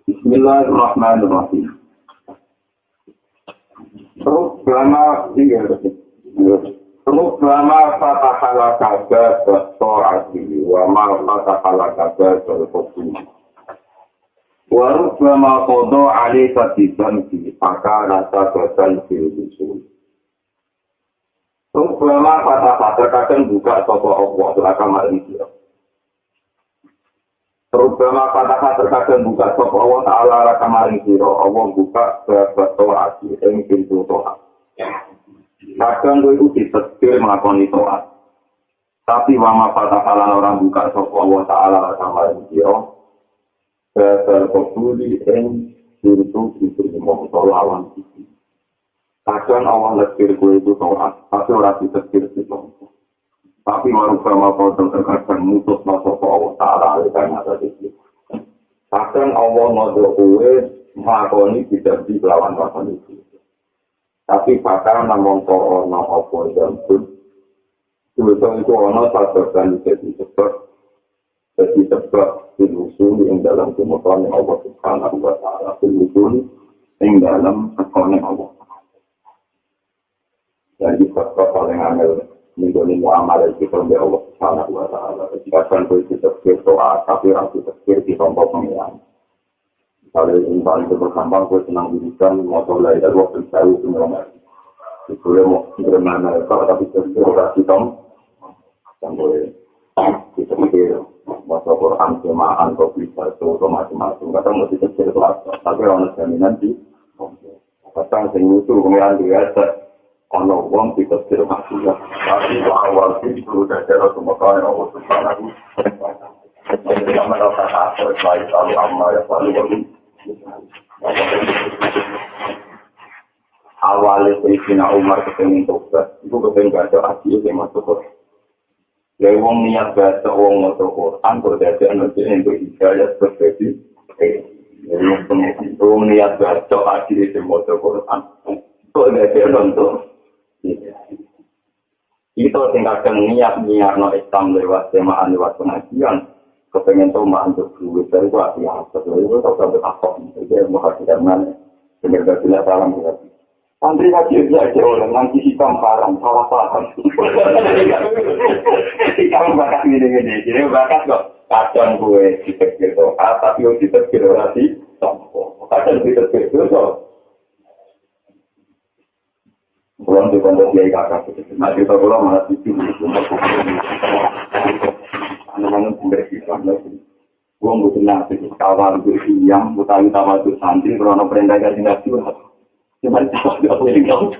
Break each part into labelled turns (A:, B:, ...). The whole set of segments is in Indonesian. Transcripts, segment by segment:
A: Bismillahirrahmanirrahim. Rubbama fatahala kaza ba'ta'ati wa ma fatahala kaza ba'ta'ati wa rubbama qada 'alaika bidanbi fakana sabatan fil usul. Rubbama fatahala kadang buka sapa Allah terkamar iki. Rubbama fatahala terkadang buka sapa Allah ta'ala rakamar iki. Allah buka ba'ta'ati ing pintu ta'at. Kadang itu ditetir melakoni to'at. Tapi wama fatahalan orang buka sapa Allah ta'ala sama dia. Berkebuli yang diritu diterima lawan itu. Kadang Allah letir gue itu to'at. Tapi orang ditetir itu. Tapi warubama kodok terkadang mutus sapa Allah ta'ala karena tadi. Kadang Allah ngodok gue melakoni tidak di lawan lakon itu. Tapi pakar namun ono apa yang pun sebetulnya itu ono sahabatkan jadi sebab dilusul yang dalam kemudian Allah Subhanahu wa Ta'ala dilusul yang dalam kemudian Allah. Jadi sebab paling ambil menjadi muamalah kita dengan Allah Subhanahu wa Ta'ala. Jika kan itu berdoa tapi ragu terkir di tempat pengiran. Kalau yang paling berkembang, saya senang dirikan motor lain dari waktu saya semuanya. Itu mau bagaimana tapi terkirasi dong. Dan boleh kita mikir masa Quran jemaah atau bisa itu macam-macam. Kadang mesti terkir kelas, tapi orang jaminan di. Kadang sing itu pengiran biasa. Kalau uang kita terkirasi, tapi awal itu sudah ada semua yang Allah Subhanahu wa Ta'ala. Jadi kami rasa asal baik kalau amal yang paling awalnya Sayyidina Umar kepengen tobat, itu kepengen baca hadis yang masuk Quran. Jadi orang niat baca orang masuk Quran, berdasar nanti untuk hidayah berbeda. Jadi orang niat baca hadis yang masuk Quran, berdasar untuk itu kadang niat no Islam lewat jemaah lewat pengajian. Kepengen tahu mantuk duit dari gua ya sebenarnya itu tak sampai apa jadi menghasilkan mana benar tidak salam juga santri haji aja orang nanti hitam parang salah paham hitam bakat gini jadi bakat kok kadang gue diterkir tuh tapi yang diterkir orasi kadang diterkir tuh belum dipondok kiai kakak nah kita belum malah itu anak-anak berkisah lagi. Gua butuh nasi kawan bersiang, bukan tawa tu santri karena perintah dari nasi lah. Cuma tidak boleh kau.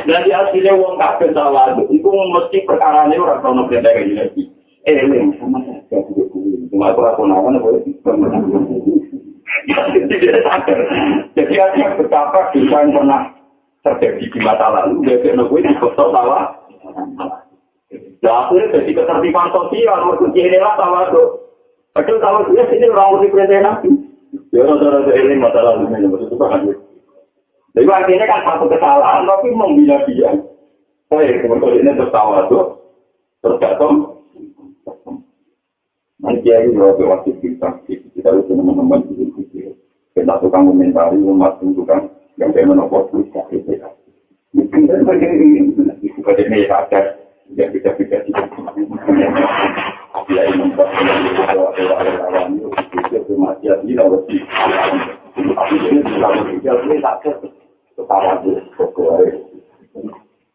A: Jadi hasilnya uang kafe tawa itu mesti perkaranya orang karena perintah dari nasi. Lem sama saya juga cuma aku nawan boleh. Jadi artinya betapa desain pernah terjadi di masa lalu. Jadi gue di kota tawa. Nah, akhirnya jadi ketertiban sosial, berkunci inilah tawa itu. Padahal tawa itu sini orang mesti perintah nabi. Ya, rata-rata ini masalah ini itu kan. Jadi artinya kan satu kesalahan, tapi membina dia. Kemudian ini tertawa itu, tergantung. Nanti ya, kalau waktu kita harus teman-teman itu. Kita tukang komentari, umat tukang yang saya menopot itu. Mungkin dari bagian ini, itu bagian ini ada. Tidak bisa bila ini membuat orang itu kematian di laut tapi ini selalu ini tak ketawa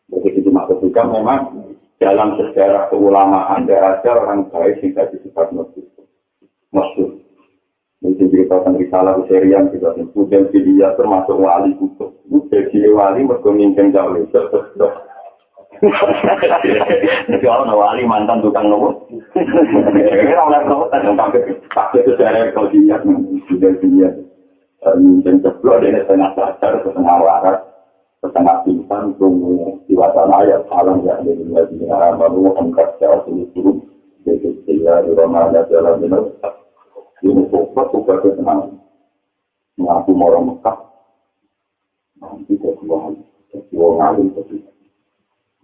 A: jadi itu maksudnya memang dalam sejarah keulamaan ada orang baik yang tidak disebut maksud ini ceritakan risalah serian juga kemudian dia termasuk wali kutub jadi wali menggunakan jauh jadi orang wali mantan tukang nomor. Orang nomor tak pakai sejarah kalau dia sudah dia mungkin sebelum dia setengah sadar setengah waras setengah pingsan tunggu di wacana ayat salam yang dari baru angkat jauh ini turun jadi sehingga di Ramadan dalam ini fokus juga senang mengaku orang Mekah nanti jadi orang alim tapi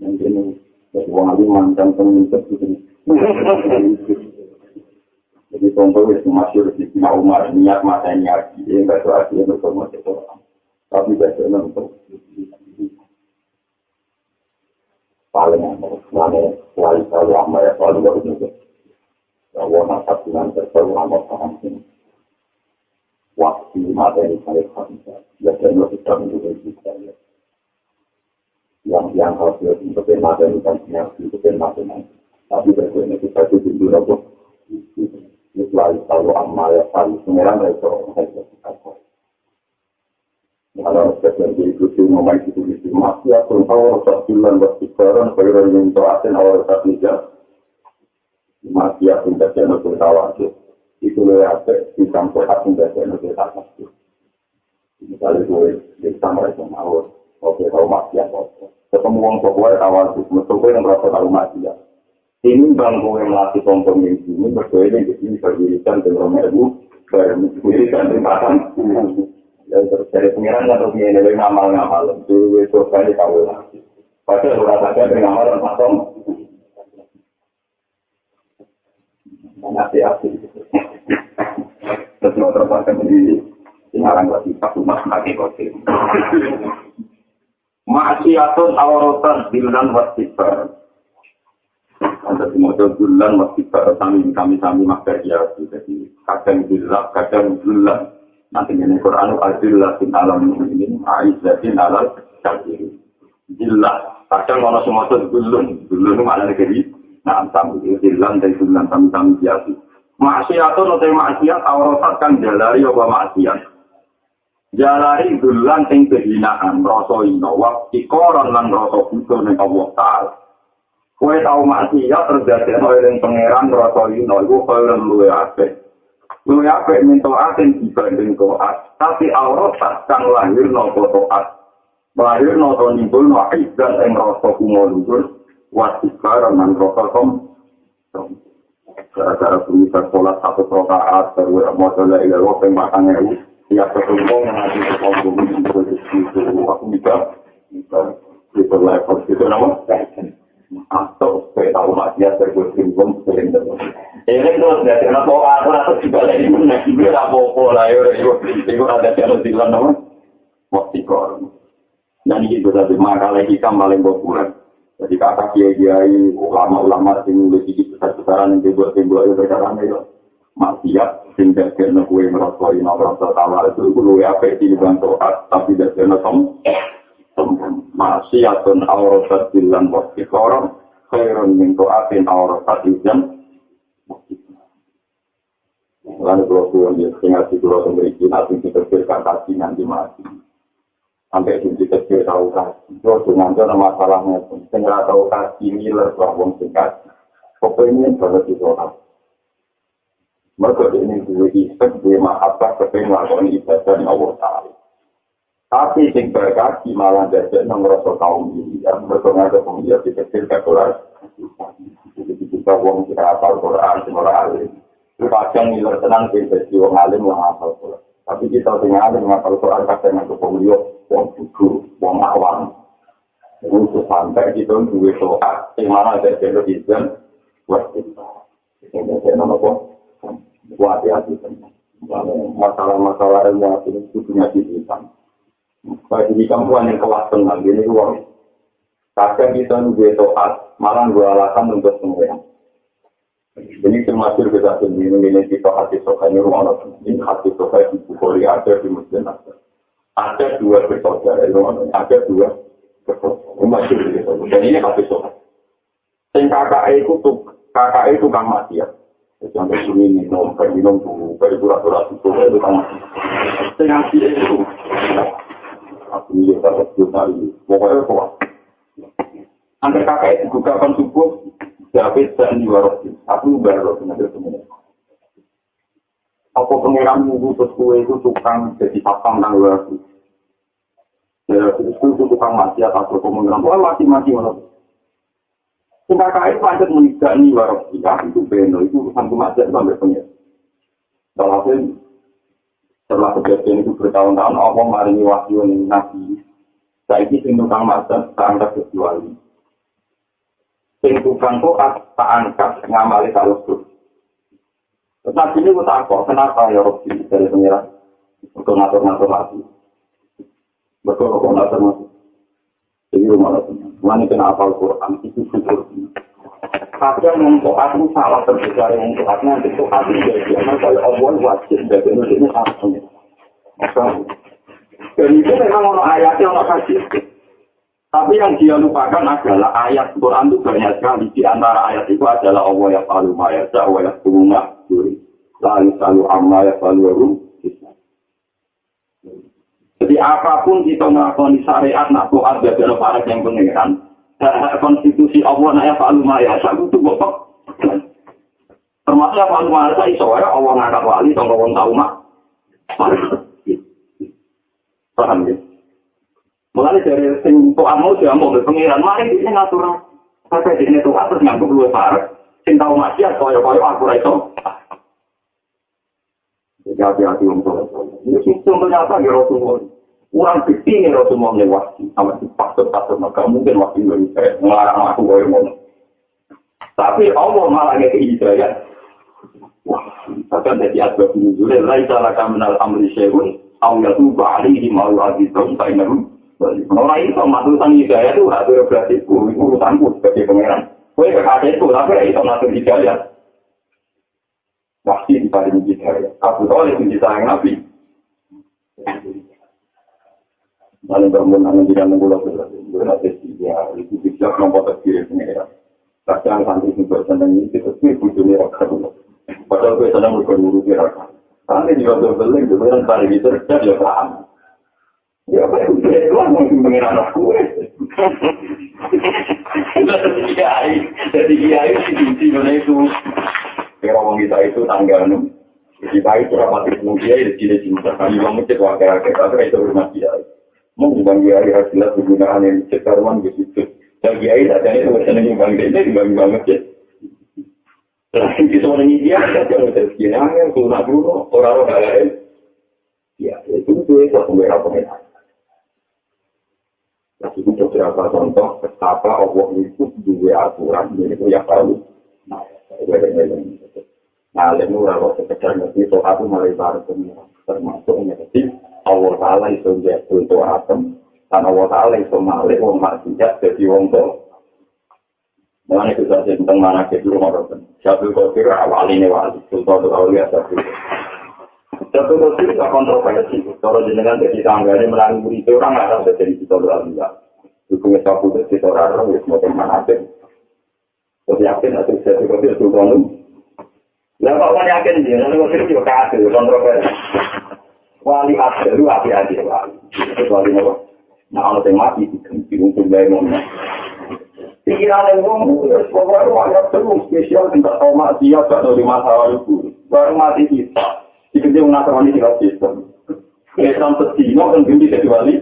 A: nanti ini jadi orang alim mantan pemimpin itu jadi contoh itu masih di Umar niat matanya dia nggak tahu artinya bersama orang tapi biasanya untuk paling mana selain selalu amal ya selalu baru juga bahwa masa dengan terlalu amal paham ini waktu materi saya hamil biasanya kita menjadi kita yang harus untuk materi dan sinergi untuk materi tapi biasanya kita itu juga itu selalu amal ya selalu sebenarnya itu kalau seperti itu ngomong itu masih aku tahu kesimpulan berpikiran bagaimana mentoakan awal kerja masih aku baca novel awal itu apa dicampur aku baca novel awal misalnya gue sama dengan awal oke tahu masih apa ketemu orang tua awal itu gue yang merasa tahu masih ya ini bang gue melatih kompon ini berbeda ini berdirikan dengan ibu berdirikan dengan dan dari pengiran atau mengenai ngamal itu sekali tahu lagi. Pada surat saja dengan ngamal langsung nanti terus mau terpakai di singaran lagi satu mas lagi kotir. Maksiatun awrotan bilan wasibar. Ada semua bulan wasibar kami makar ya jadi kadang bilang kadang bulan. Nanti ini Quran al-Jillatin alam ini Aizatin alal kafir Jillah kadang kalau semua itu belum mana negeri nah sambil Jillah dan Jillah kami biasa maksiatun atau maksiat awrosat kan jalari apa maksiat jalari bulan yang kehinaan rasa ino wakti koron lan rasa butuh yang Allah Ta'ala kue tahu maksiat terjadi oleh pangeran rasa ino itu kalau lu lu apa minta aten dibanding toat tapi aurat kan lahir nopo toat lahir nopo nimbul noai dan yang rasa kumolujur wasibar dan rasa gara-gara bisa sholat satu rokaat terus modalnya ilawo pemakannya tiap ketemu mengaji kekombung itu aku bisa itu level itu nama atau saya tahu masih terbuat simbol sering terus. Ini terus dari anak atau juga lagi menaik juga apa lah itu ada yang di dalam nama waktu koran. Dan ini juga di makalah hikam paling populer. Jadi kakak kiai ulama-ulama yang nulis di besar-besaran yang dibuat itu sekarang itu maksiat sehingga kena kue merosoi merosot awal itu kue apa di bantu tapi tidak kena maksiatun awrasat bilan wakti koron khairun min to'atin awrasat izan lalu kalau dia tinggal di pulau memiliki nanti dikecilkan kasih nanti mati sampai dikecil tahu kasih itu dengan masalahnya pun tinggal tahu kasih miler bahwa singkat pokoknya banget di orang mereka ini dua istek dua mahabbah kepengen lakukan ibadah Allah Ta'ala. Tapi sing berkaki malah jadi ngerasa kaum ini yang berpengaruh pengiat di kecil Quran. Jadi kita wong kita hafal Quran semua alim. Itu kadang nilai tenang jadi wong alim yang hafal Quran. Tapi kita tinggal alim hafal Quran kadang untuk pengiat wong buku, wong awam. Untuk sampai kita dua soal, yang mana ada television buat kita. Yang ada nama apa? Buat hati-hati. Masalah-masalah ilmu itu punya titipan. Bagi di kampuan yang kelas tengah ini uang. Kadang kita juga toat, malah dua alasan untuk semua. Ini termasuk kita sendiri ini kita hati sokanya rumah orang. Ini hati sokai di Bukhari ada di Muslim ada. Ada dua bersaudara ada dua bersaudara. Masih begitu. Dan ini hati sokai. Sing kakak itu kan mati ya. Contoh ini minum dulu, baru surat-surat itu kan mati. Sing hati itu. Aku ini dapat hari pokoknya kuat. Angker kakak itu bukakan subuh, David dan Iwarosi. Aku baru nanti semua. Apa pengiran minggu terus kue itu tukang jadi sapang dan Iwarosi. Itu tukang mati atau komentar, wah mati mana? Sehingga kait pancet menikah ini baru kita itu benar itu urusan kematian sampai punya. Kalau setelah kejadian itu bertahun-tahun, Allah maringi wahyu yang nabi. Saya ini tukang mati, tak angkat kecuali. Sing tukang koat tak angkat ngamali kalau tuh. Tetapi ini kita kok kenapa ya Robi dari pengiran untuk ngatur-ngatur mati. Betul kok ngatur mati. Jadi rumah lagi. Mana kenapa Al-Quran itu syukur. Tapi yang mengkoat itu salah terbesar yang mengkoatnya itu hati jadi kalau Allah wajib dari ini langsung. Dan itu memang ono ayatnya ono hadis. Tapi yang dia lupakan adalah ayat Quran itu banyak sekali. Di antara ayat itu adalah Allah yang paling maya, wa ya kuruma, lalu selalu amma ya paling. Jadi apapun kita melakukan syariat, nak doa adalah para yang pengeran. Konstitusi Allah nak ya paling maya, satu itu bopok. Termasuk yang paling maya saya soalnya Allah ngangkat wali, tonggo wong tahu mak. Paham ya? Mulai dari sing to'amu dia mau berpengiran, mari ini ngatur sampai di sini tuh terus nganggup luar parah sing tau maksiat koyo-koyo aku itu jadi hati-hati untuk ini contohnya apa ya Rasulullah kurang bukti nih Rasulullah lewat sama si pastor-pastor maka mungkin waktu itu melarang aku koyo ngomong tapi Allah malah ngekei hidayah wah bahkan jadi asbab nuzulnya laisa laka minal amri syai'un aw yatuba alaihim aw yu'adzibahum fa innahum orang itu matusan hidayah itu atur berarti urusanku sebagai pangeran. Kue kekasih itu tapi itu matur hidayah. Pasti dibanding hidayah. Abu Talib itu disayang Nabi. Maling bermunang di dalam bulan berarti dia itu bisa membuat diri pangeran. Kadang santri itu bersenang itu tapi bujuni raka dulu. Padahal kue sedang berguru di raka. Karena dia berbeleng dengan tari itu dia paham. Ya, apa yang saya luar mungkin mengira anak gue. Jadi kiai di mana itu. Kalau orang kita itu tanggalan. Kita itu rapat ilmu kiai di sini cinta. Kami mengecek wakil-wakil. Tapi itu rumah kiai. Mungkin kiai hasilnya penggunaan yang sekarang begitu. Dan kiai adanya itu bersenang yang ini dibagi-bagi masjid. Lalu kita orang ini dia ada yang terkini. Yang sunnah dulu orang-orang lain. Ya, itu pemberan pengenalan. Jadi itu beberapa contoh betapa Allah itu dua aturan itu yang tahu. Nah, lemu kalau sekedar ngerti soal itu mulai baru termasuk ngerti Allah Taala itu dia untuk atom dan Allah Taala itu malih wong maksiat jadi wong tua. Mulanya itu saja tentang mana ke rumah orang. Satu kafir awalnya wali, contoh awalnya satu. Satu kafir tak kontroversi. Kalau jenengan jadi tanggane melalui itu orang nggak tahu jadi kita beralih. Hukumnya satu itu kita orang yang semacam mana aja. Terus yakin atau satu kafir itu kamu. Lah kalau yakin dia, nanti kafir juga kafir kontroversi. Wali asal lu hati-hati wali. Itu wali apa? Nah kalau yang mati diganti untuk bayar. Pikiran yang ngomong, pokoknya wali terus spesial tidak tahu mati apa atau di masa lalu. Baru mati kita. Dikerja mengaturkan di sistem. Islam setino kan ganti jadi wali.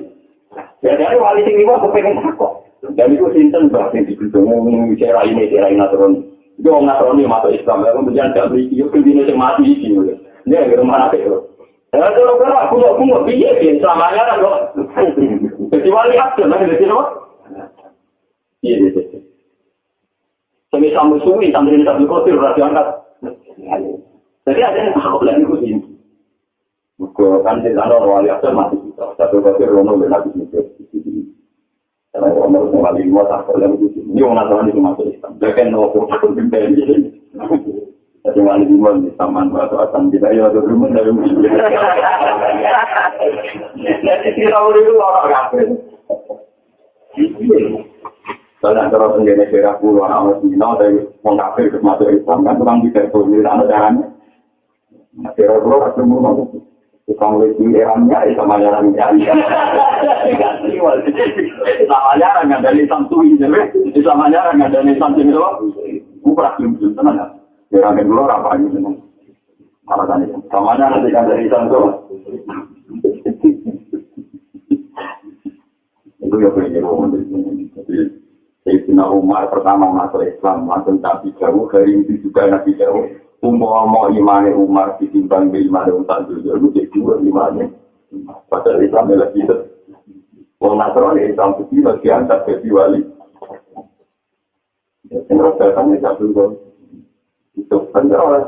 A: Jadi ada wali tinggi wah kepengen takut. Dan itu sinten bahkan di gedung bicara ini aturan. Itu aturan ini masuk Islam. Kalau berjalan tak beri itu kerjanya yang mati di sini. Dia nggak mana itu. Dan kalau aku nggak biar selamanya kan loh. Jadi wali asal lah di sini loh. Iya. Semisal musuhi sambil tidak berkotir berarti angkat. Jadi ada yang takut lagi ke sini. Kan di sana wali asal mati kita. Satu kafir rono benar di sini. Karena orang wali dua takut lagi ke sini. Ini orang asal itu masuk Islam. Bahkan waktu takut berdaya jadi. Jadi wali dua di taman atau asam kita ya ada rumah dari muslim. Jadi kita dulu orang kafir. Kalau antara pengguna daerah pulau anak Cina dari orang kafir ke masuk Islam kan orang bisa berpikir ada caranya. Daerah pulau asal mula tukang lagi eranya sama jalan jari. Sama jalan nggak ada lisan tuh ini, sama jalan nggak ada lisan ini loh. Bukan belum tenang. Daerah pulau apa ini tenang. Malah tadi sama jalan tidak ada lisan tuh. ya pengen ngomong jadi Sayyidina Umar pertama masuk Islam langsung Nabi jauh dari itu juga Nabi jauh umpama imane Umar ditimbang di imane Utsman itu jadi dua imane padahal Islam adalah kita orang Nasrani Islam itu masih angkat jadi wali yang rasakannya satu itu benar oleh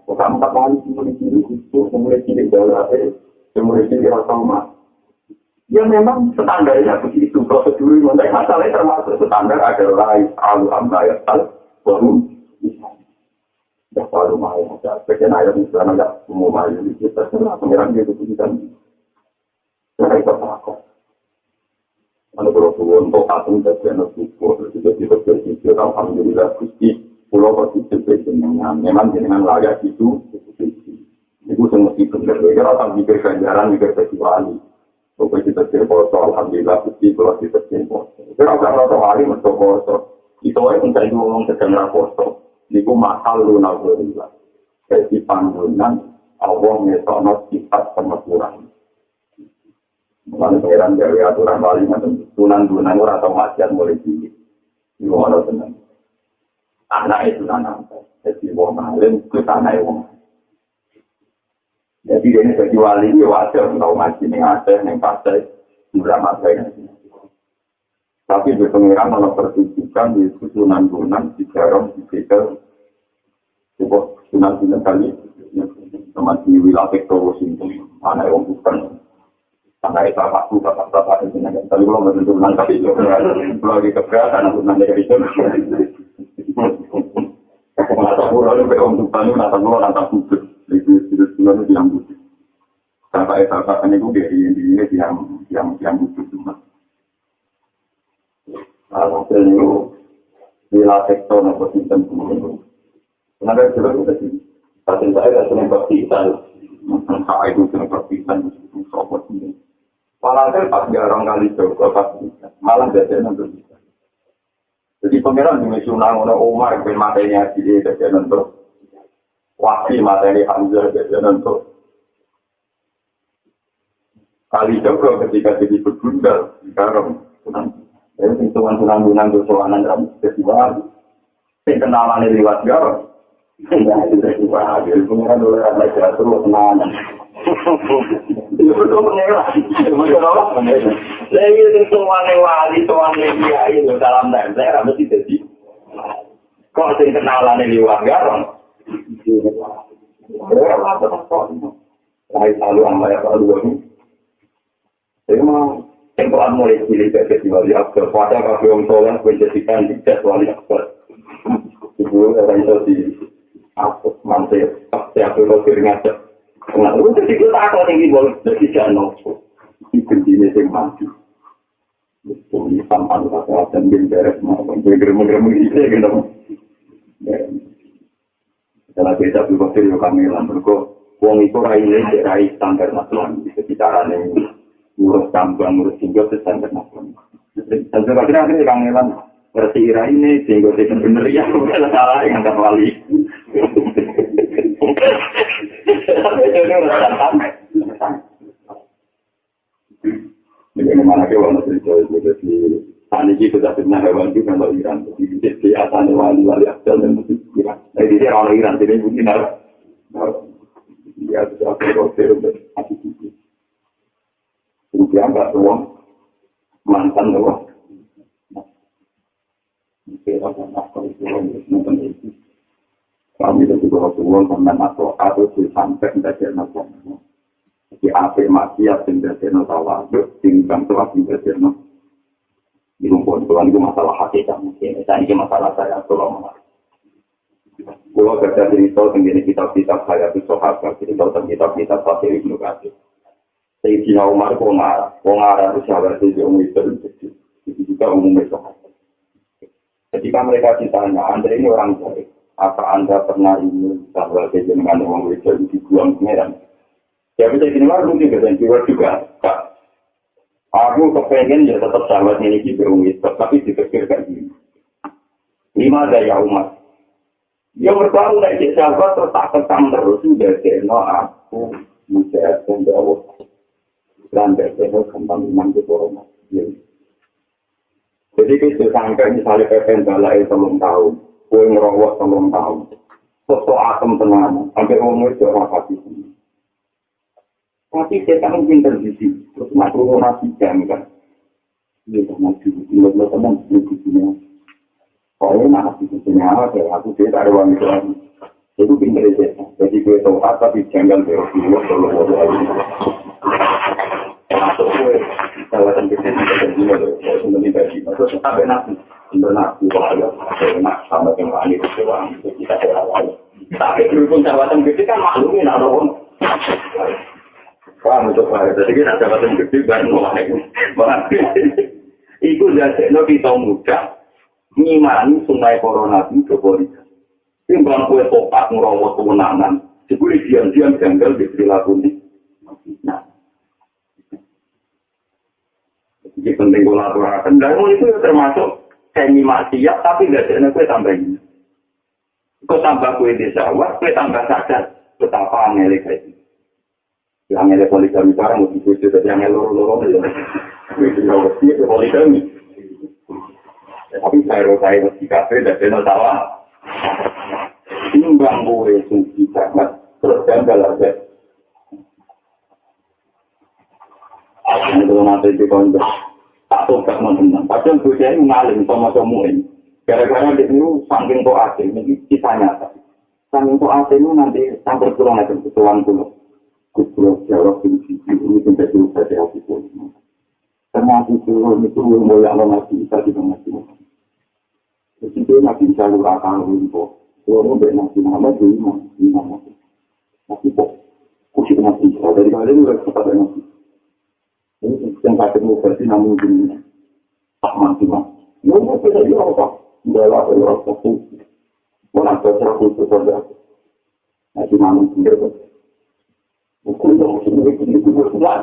A: bukan empat orang itu mulai cilik jauh mulai cilik sama ya memang standarnya begitu prosedur mengenai masalahnya termasuk standar adalah al-amrayat al-barum ya kalau mau ada bagian ayat misalnya ada umum ayat kita serah pengiran dia keputusan saya ikut takut ada beberapa untuk patung dan syukur juga berpikir alhamdulillah Gusti pulau positif dengan memang dengan layak itu semesti benar ya orang mikir ganjaran mikir kecuali pokoknya kita terposo, alhamdulillah, putih kalau kita terposo. Kalau rata wali untuk poso, itu aja mencari ngomong sedang raposo. Itu mahal lu naudzubillah. Jadi panggungan Allah mesono sifat pemeturan. Mulai pangeran dari aturan wali macam tunan-tunan orang atau maksiat mulai tinggi. Itu orang tenang. Anak itu anak. Jadi wong alim ke tanah wong. Jadi ini bagi wali ini wajar kalau ngaji ini ada yang pasai murah masai. Tapi di pengiran malah pertunjukan di susunan-susunan di jarang di sekitar sebuah susunan-susunan kali sama di wilayah Tektowo sini anak yang bukan anak itu bapak-bapak itu tapi kalau nggak susunan tapi itu kalau lagi keberatan susunan dari itu nggak tahu lalu untuk tanu nggak tahu nggak tahu itu yang butuh. Sampai saat ini dari ini yang butuh cuma. Kalau perlu wilayah sektor atau sistem pembangunan. Kenapa juga kita sih? Pasien saya sudah berpisan, saya itu sudah berpisan untuk sobat ini. Malah saya pas jarang kali coba pas malah jadi nanti. Jadi pengiran di Sunang orang Umar bermatanya di jadi nanti. Wakil materi Hamzah dan untuk kali juga ketika jadi bergundal sekarang saya hitungan-hitungan dosoanan dalam festival saya kenalan lewat garang tidak ada festival jadi pengiran oleh ada jatuh tenanan itu betul pengiran betul apa saya ini hitungan wali hitungan media itu dalam daerah mesti jadi kok saya kenalan lewat garang saya selalu amal yang selalu ini saya mau tempohan mulai cilik dari wali akbar pada kafe orang soleh menjadikan tidak wali akbar itu orang itu di aku mantel setiap kalau ngajak nah itu jadi kita akan tinggi boleh jadi jangan itu jenis yang maju itu sampai pada dan beres mau bergerak gitu gitu setelah kita berpikir yo kamelan mergo wong iku rai standar nasional bisa bicara ning ngurus tambang ngurus tinggal standar nasional. Dan akhirnya kamelan berarti rai ini sehingga tidak benar ya bukan salah yang angkat wali. Bagaimana kewan itu tani kita sudah hewan juga kalau Iran di atas wali akal dan Iran. Jadi dia orang Iran jadi mungkin harus dia sudah berproses aktivitas. Kemudian nggak uang mantan uang. Kami itu juga uang sampai masuk atau sampai tidak masuk. Di afirmasi yang tidak tahu tinggal telah tidak di rumput Tuhan itu masalah hakikat mungkin. Saya ini masalah saya tolong. Kalau kerja cerita tentang kitab-kitab saya itu sahabat cerita tentang kitab-kitab Fasir Ibnu Katsir. Sayyidina Umar pengarah itu sahabat itu itu juga umumnya sahabat. Ketika mereka ditanya, Anda ini orang baik, apa Anda pernah ini sahabat dengan orang itu dibuang pengeran? Ya bisa didengar mungkin dan juga. Aku kepengen ya tetap sahabat ini berumit, tapi dipikirkan ini. 5 daya umat. Yang pertama dari sahabat tertak terus sudah kena aku mudah membawa dan dari kembang iman ke corona. Jadi kita sampai misalnya PPN balai 3 tahun, kue ngerowok 3 tahun, sosok atom tenang, sampai umur itu rapati sini. Tapi saya tak mungkin terjadi, terus makro nasi jam kan. Dia tak mati, tidak teman di sini. Kalau nak di sini aku dia tak ada uang itu lagi. Itu pintar saja. Jadi kue tahu apa di janggal berokio kalau masuk kue kawasan kecil di sini dari terus sampai nanti bernaku bahaya nak sama dengan ini seorang kita awal. Tapi berhubung kawasan kecil kan maklumin orang. Paham untuk saya. Jadi kita kawasan kecil kan mulai. Iku jadinya kita mudah ngimani sungai corona itu boleh. Timbang kue topak ngerawat kewenangan, sebuli diam-diam janggal di perilaku ini. Nah, jadi penting kolaborasi. Dan itu termasuk semi maksiat, tapi tidak ada kue tambah ini. Kue tambah kue desa, kue tambah sadar betapa angelnya kayak itu. Yang angelnya poligami sekarang, mesti khusus dari angelnya loro-loro. Kue tidak mesti poligami. Tapi saya mesti kafe, dan saya tahu. Timbang gue suci sangat terus janggal aja. Ini kalau nanti di kontak tak tahu tak menang. Padahal gue ini ngalim sama semua ini. Gara-gara dia itu saking to asing ini kisah nyata. Saking to asing itu nanti sampai pulang aja ketuan pulau. Pulau Jawa ini sampai dulu saja hati pun. Termasuk pulau itu mulai masih bisa juga masih. Jadi dia masih bisa lurakan untuk kalau benar nama itu nama tapi kok kursi masih dari kalian udah sempat masih ini yang pakai versi namun ini tak masih mau kita juga apa dalam orang satu orang terus saja masih namun sendiri bukan dong ini berbuat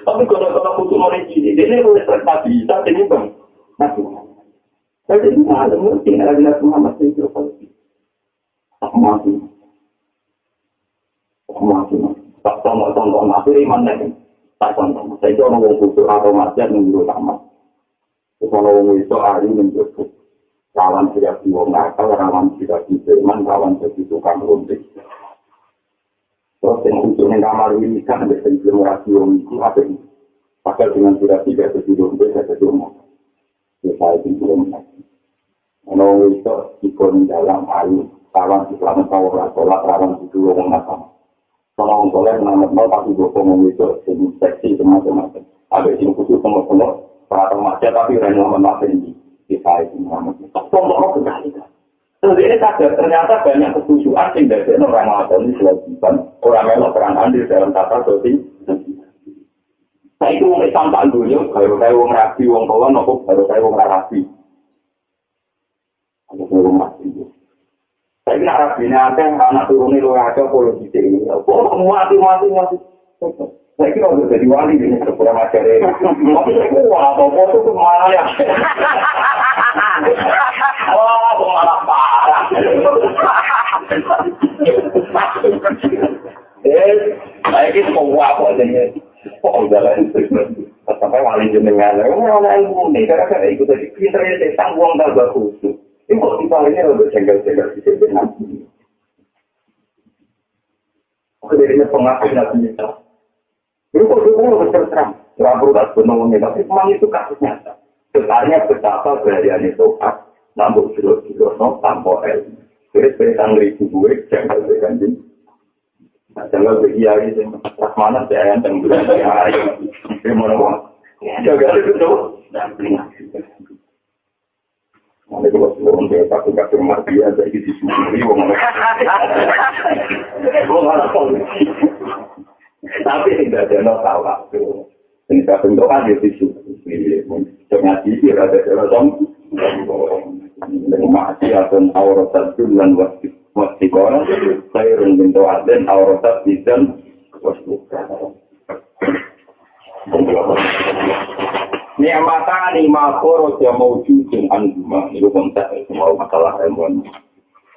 A: tapi kalau butuh orang ini boleh terjadi bisa ini bang masih. Jadi ada mungkin ada Muhammad itu pasti. Tak mati. Tak tonton materi mana ni? Tak tonton. Saya itu orang butuh atau masjid menurut sama. Kalau orang itu hari menurut kawan tidak diwong akal, kawan tidak diiman, kawan jadi tukang runtik. Terus yang untuk kamar ini kan ada implementasi orang itu apa ini? Pasal dengan tidak sesudah saya ketemu. Saya itu kalau itu ikon dalam air, kawan di dalam kawat rawan itu orang nakal. Kalau orang nama mau pasti ngomong itu seksi macam-macam. Ada yang khusus semua para remaja tapi orang nama ini kita itu nama. Tolong sekali. Jadi ternyata banyak kesusuan yang dari orang nakal ini kewajiban orang melok perang andil dalam tata sosial. Saya itu mulai sampai dulu, kalau saya orang rapi, orang kawan, kalau saya orang rapi. Saya kira Arabina ada anak turunnya luar ada politik ini. Oh, mati. Saya kira udah jadi wali ini sekolah materi. Tapi saya kira apa itu kemana ya? Wah, malah parah. Saya kira semua apa aja. Oh, udah lah. Sampai wali jenengan. Orang ilmu nih, karena ikut dari pinternya saya tanggung tak bagus. Ini kok dipalingnya udah jengkel-jengkel di sini nanti. Oke, jadinya pengakuan nabi kita. Ini kok semua terserang. Tidak perlu tak sebenarnya, tapi memang itu kasus nyata. Sebenarnya betapa bahayanya tokat, nambah kilo-kilo, tanpa el. Jadi sebenarnya ribu gue, jengkel berganjing. Jengkel berkiai, pas mana saya yang tenggelam dari hari. Ini mana-mana. Jaga itu tuh. Dan peringatan. Ada kalau orang desa tidak rumah dia jadi disembunyi orang. Tapi tidak ada masalah tu. Tidak bentuk ada disembunyi. Jangan dikir ada orang yang masih atau aurat dan masih orang saya bentuk ada aurat dan waslu. Ni'matani ma kharaja mawjudun anhuma itu konteks semua masalah ilmu.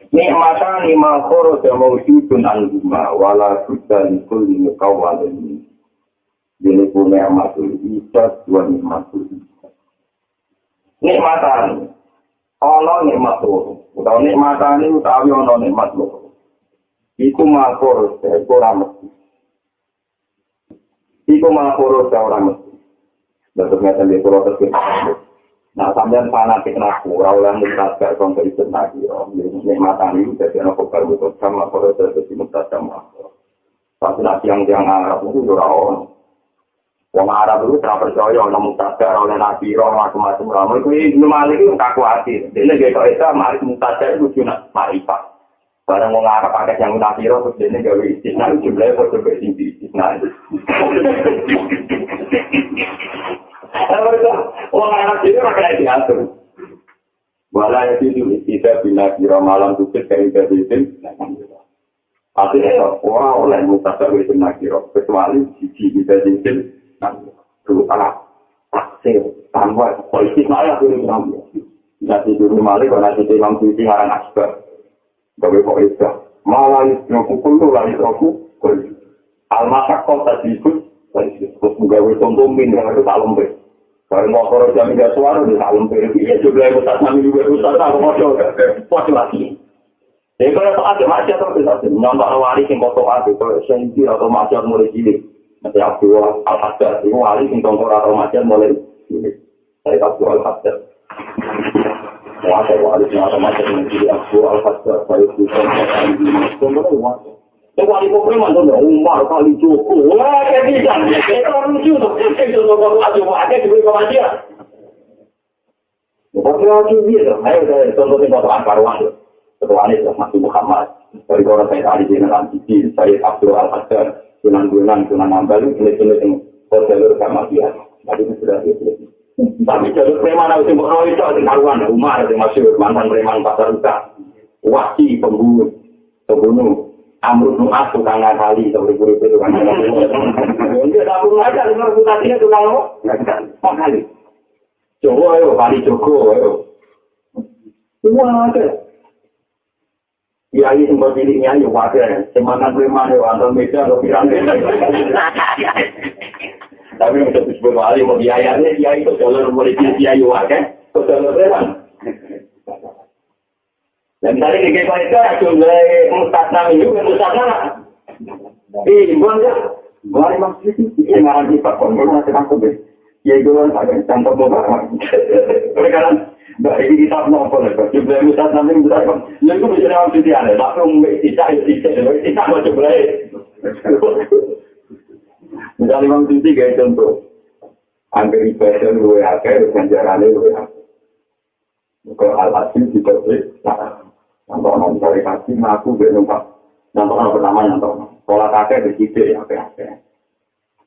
A: Ni'matani ma kharaja mawjudun anhuma wala budda li kulli muqawwalin. Ini punya matul bisa dua nikmatul. Nikmatan, ono nikmat loro. Utawa nikmatan itu utawi ono nikmat loro. Iku makor, iku ramet. Iku makor, orang mesti. Bentuknya sendiri pulau tersebut. Nah, sampai fanatik naku, rawulan mutadar konser itu lagi. Nikmatan itu jadi anak kokar betul sama kalau terjadi mutadar makor. Pas nasi yang Arab itu rawon. Wong Arab itu tidak percaya orang mutadar, oleh nabi, orang macam-macam ramai. Itu malik itu tak khawatir. Jadi kita itu malik mutadar itu cuma marifat. Barang wong Arab pakai yang nabi, terus dia gawe istisna itu jumlahnya foto bersih istisna. Wong Arab itu pakai diatur. Walau itu tidak bila kira malam tukit kayak itu. Artinya orang oleh mutadar itu nakiro kecuali sisi kita itu. Dulu anak taksir tanpa politik malah dulu ngambil. Nanti dulu malah kalau nanti dalam suci ngarang asbar, bagi politik malah itu pukul lagi aku almasak kau tadi ikut, terus menggawe tontomin dengan itu salam ber. Kalau mau korek jam 3 suara di salam ber, iya juga yang besar kami juga besar tak mau pos lagi. Jadi kalau ada macam tu bisa nampak wali yang kotor ada, kalau sensi atau macam mulai cilik. Nanti Abdul Al-Haddad, itu wali yang tonton atau macam mulai ini. Saya Abdul Al-Haddad. Wali atau macam ini, Abdul Al-Haddad, saya bukan macam ini. Wali pemerintah tu, Umar kali Joko. Wah, kayak bisa. Itu orang lucu tu. Itu orang lucu. Ada diberi kematian. Orang lucu dia tu. Ayo, contohnya foto Ankarwan tu. Ketua ini masih Muhammad. Dari orang saya tadi dengan Antici, saya Abdul Al-Haddad. Tunan nambah itu jenis-jenis yang jalur sama dia. Tadi itu sudah dia. Tapi jalur preman itu mau itu ada karuan Umar yang masyhur mantan preman pasar Uka. Wasi pembunuh Amrul Nu'as tukang kali seberi-beri itu kan. Dia tak perlu aja reputasinya tukang apa? Kali. Joko ayo, kali Joko ayo. Semua ada. Kiai sempat pilihnya ya wajar, semangat preman ya antar meja atau piramid. Tapi yang disebut wali mau biayanya kiai itu jalur politik kiai wajar, itu jalur preman. Dan tadi di kiai itu jumlah mustasna itu mustasna. Bukan ya, bukan maksudnya sih ngarang di pak konsul masih aku deh. Kiai itu kan ada contoh mudah. Mereka Baik ini tak nopo lagi. Jumlah misal nanti besar kan. Yang itu bisa dalam sisi ada. Tapi tidak mau coba. Misal memang sisi gaya contoh. Angker ibadah gue akhir ganjarannya gue. Kalau al-hasil di bawah. Nanti orang mencari kasih ngaku bernumpah. Nanti orang pertama nanti. Kalau kakek berkite ya kakek.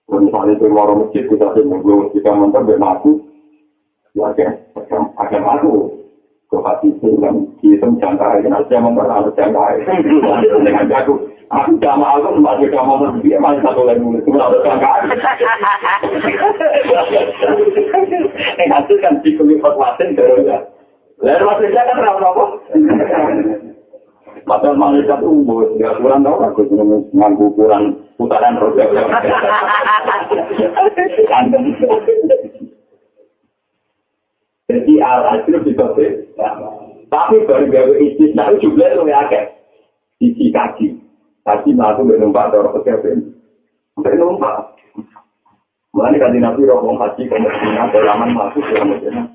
A: Misalnya di warung masjid kita seminggu kita mentor bernaku. Ada aku hati dengan hitam jangkai dan saya memperlalu jangkai dengan aku sama aku masih kamu dia masih satu lagi mulai memperlalu jangkai itu kan psikologi paten terus ya lalu maksudnya kan apa padahal malaikat umur ya kurang tahu aku nganggu ukuran putaran roda jadi al-hasil bisa tapi baru gawe istisna itu juga itu agak sisi kaki mampu menumpak dorong kesehatan sampai numpak mulai kan di nabi rohong haji kemudian beraman masuk dalam media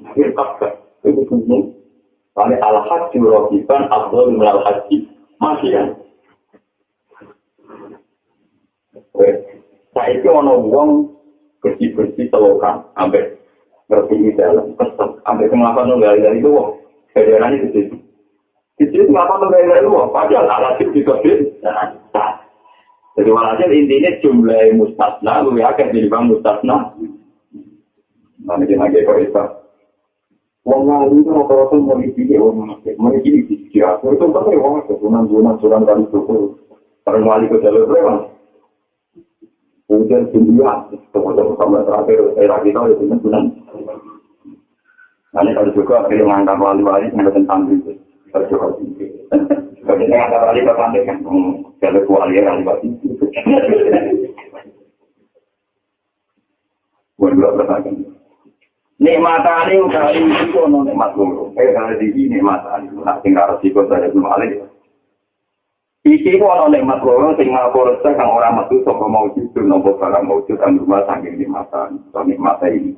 A: itu penting karena al-haji rohiban abdul melal haji masih kan saya itu ada uang bersih-bersih selokan sampai berpilih dalam pesan sampai kenapa dari itu federal itu kenapa dari itu padahal alasan juga jadi walhasil intinya jumlah mustasna lebih agak dibanding mustasna nanti lagi koisa wong lalu itu rata-rata memiliki dikira itu kan ya wong kesunan suran kali itu orang wali ke jalur lewat kemudian dunia, teman-teman sama terakhir era kita itu benar. Nanti kalau juga kita mengangkat wali-wali mengenai santri itu, kalau juga kalau kita mengangkat wali santri kan, kalau wali wali itu. enggak bersaking. Nikmatane udah itu ono nikmat loro. Kalau di sini nikmatane nak tinggal resiko dari kembali. Iki ku ono nikmat loro sing ngapura kang ora metu saka maujud nopo barang maujud kan rumah saking nikmatan. Nikmate ini.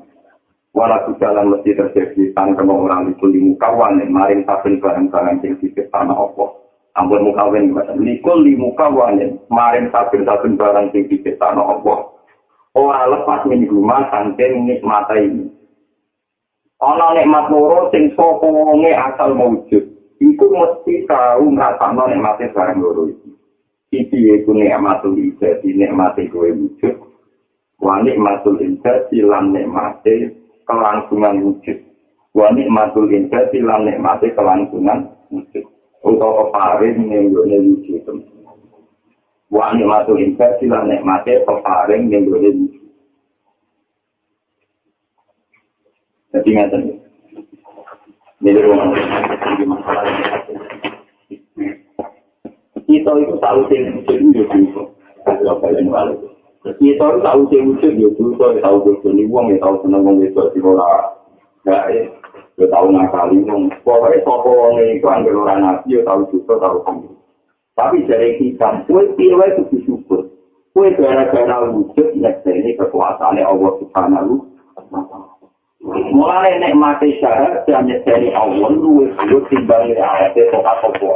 A: Wala jalan mesti terjadi tanpa orang itu di mukawan yang maring saben barang-barang sing diciptakno apa. Ampun mukawan likul di mukawan yang maring saben barang sing diciptakno apa. Ora lepas min rumah saking nikmate ini. Ana nikmat loro sing sapa wonge asal maujud. Iku mesti tau ngrasakno nikmate barang loro iki. Iki iku nikmatul ijadi nikmate kowe wujud. Wa nikmatul ijadi lan nikmate kelangsungan wujud. Wa nikmatul ijadi lan nikmate kelangsungan wujud. Utawa paring ning gone wujud. Wa nikmatul ijadi lan nikmate paring ning gone wujud. Jadi ngaten. Ini rumah masalah. Kita itu tahu sing wujud itu. Kalau kalian balik. Kita itu tahu sing wujud itu, tahu bojo ni wong, tahu seneng wong itu di ora. Ya, ya tahu nakali wong. Pokoke sapa wong iku anggere ora nabi, ya tahu juga tahu sendiri. Tapi dari kita, kowe piye wae kudu syukur. Kowe gara-gara wujud nek ini kekuasaane Allah Subhanahu wa taala. Mulai nikmati syarat dan nyedani Allah luwih timbang ayate pokok-pokok.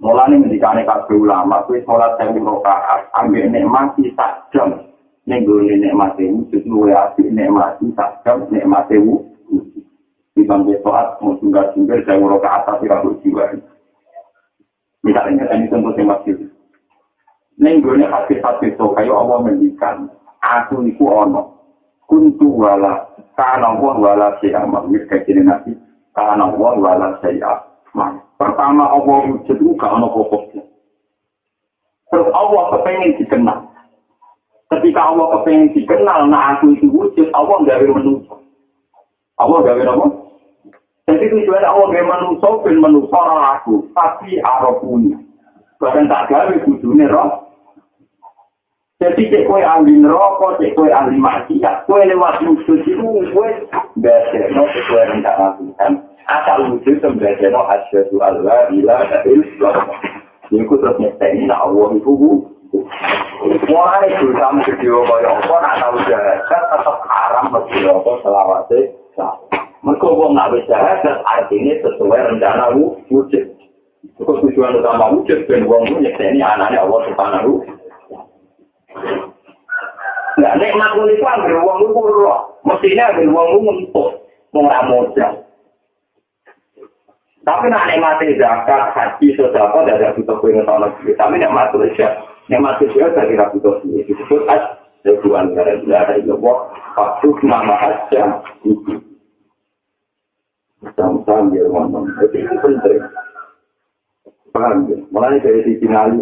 A: Mulai ngendikane kabeh ulama kuwi salat 1000 rakaat ambil nikmati sak jam ning gone nikmati wujud luwih apik nikmati sak jam nikmati wujud. Timbang salat mung tunggal 1000 rakaat tapi ra jiwa. Misalnya ini contoh yang masih ning gone hadis-hadis kaya Allah mendikan aku iku ana kuntu wala kana wala si'amal mikir nabi kana wala si'amal. Pertama Allah wujud itu gak ada pokoknya. Terus Allah kepengen dikenal. Ketika Allah kepengen dikenal, nah aku itu wujud, Allah gawe manusia. Allah gawe apa? Jadi tujuan Allah gawe manusia, ben manusia orang aku, tapi arafuni. Bahkan tak gawe wujudnya roh. Jadi cek kue ahli neraka, cek kue ahli maksiat, kue lewat wujud itu kue biasa, kue rencana Tuhan. Asal wujud sebenarnya asyhadu alla ilaha illallah. Iku terus nyekeni nak Allah iku. Mulai berusaha video kaya apa nak tahu jahat tetap haram video apa selawase. Mergo wong nak wis jahat artinya sesuai rencana wujud. Tujuan utama wujud ben wong nyekeni anane Allah Subhanahu. Nah, nikmat itu ambil wong itu roh. Mestinya ambil wong itu untuk mengamodal. Tapi nak nikmati zakat, haji, sedekah tidak butuh pengetahuan lagi. Tapi nikmati dia dari butuh ini. Disebut Tuhan dari Allah. Faktur nama aja. Sama-sama biar ngomong. Itu penting. Paham ya? Mulai dari sisi Ali.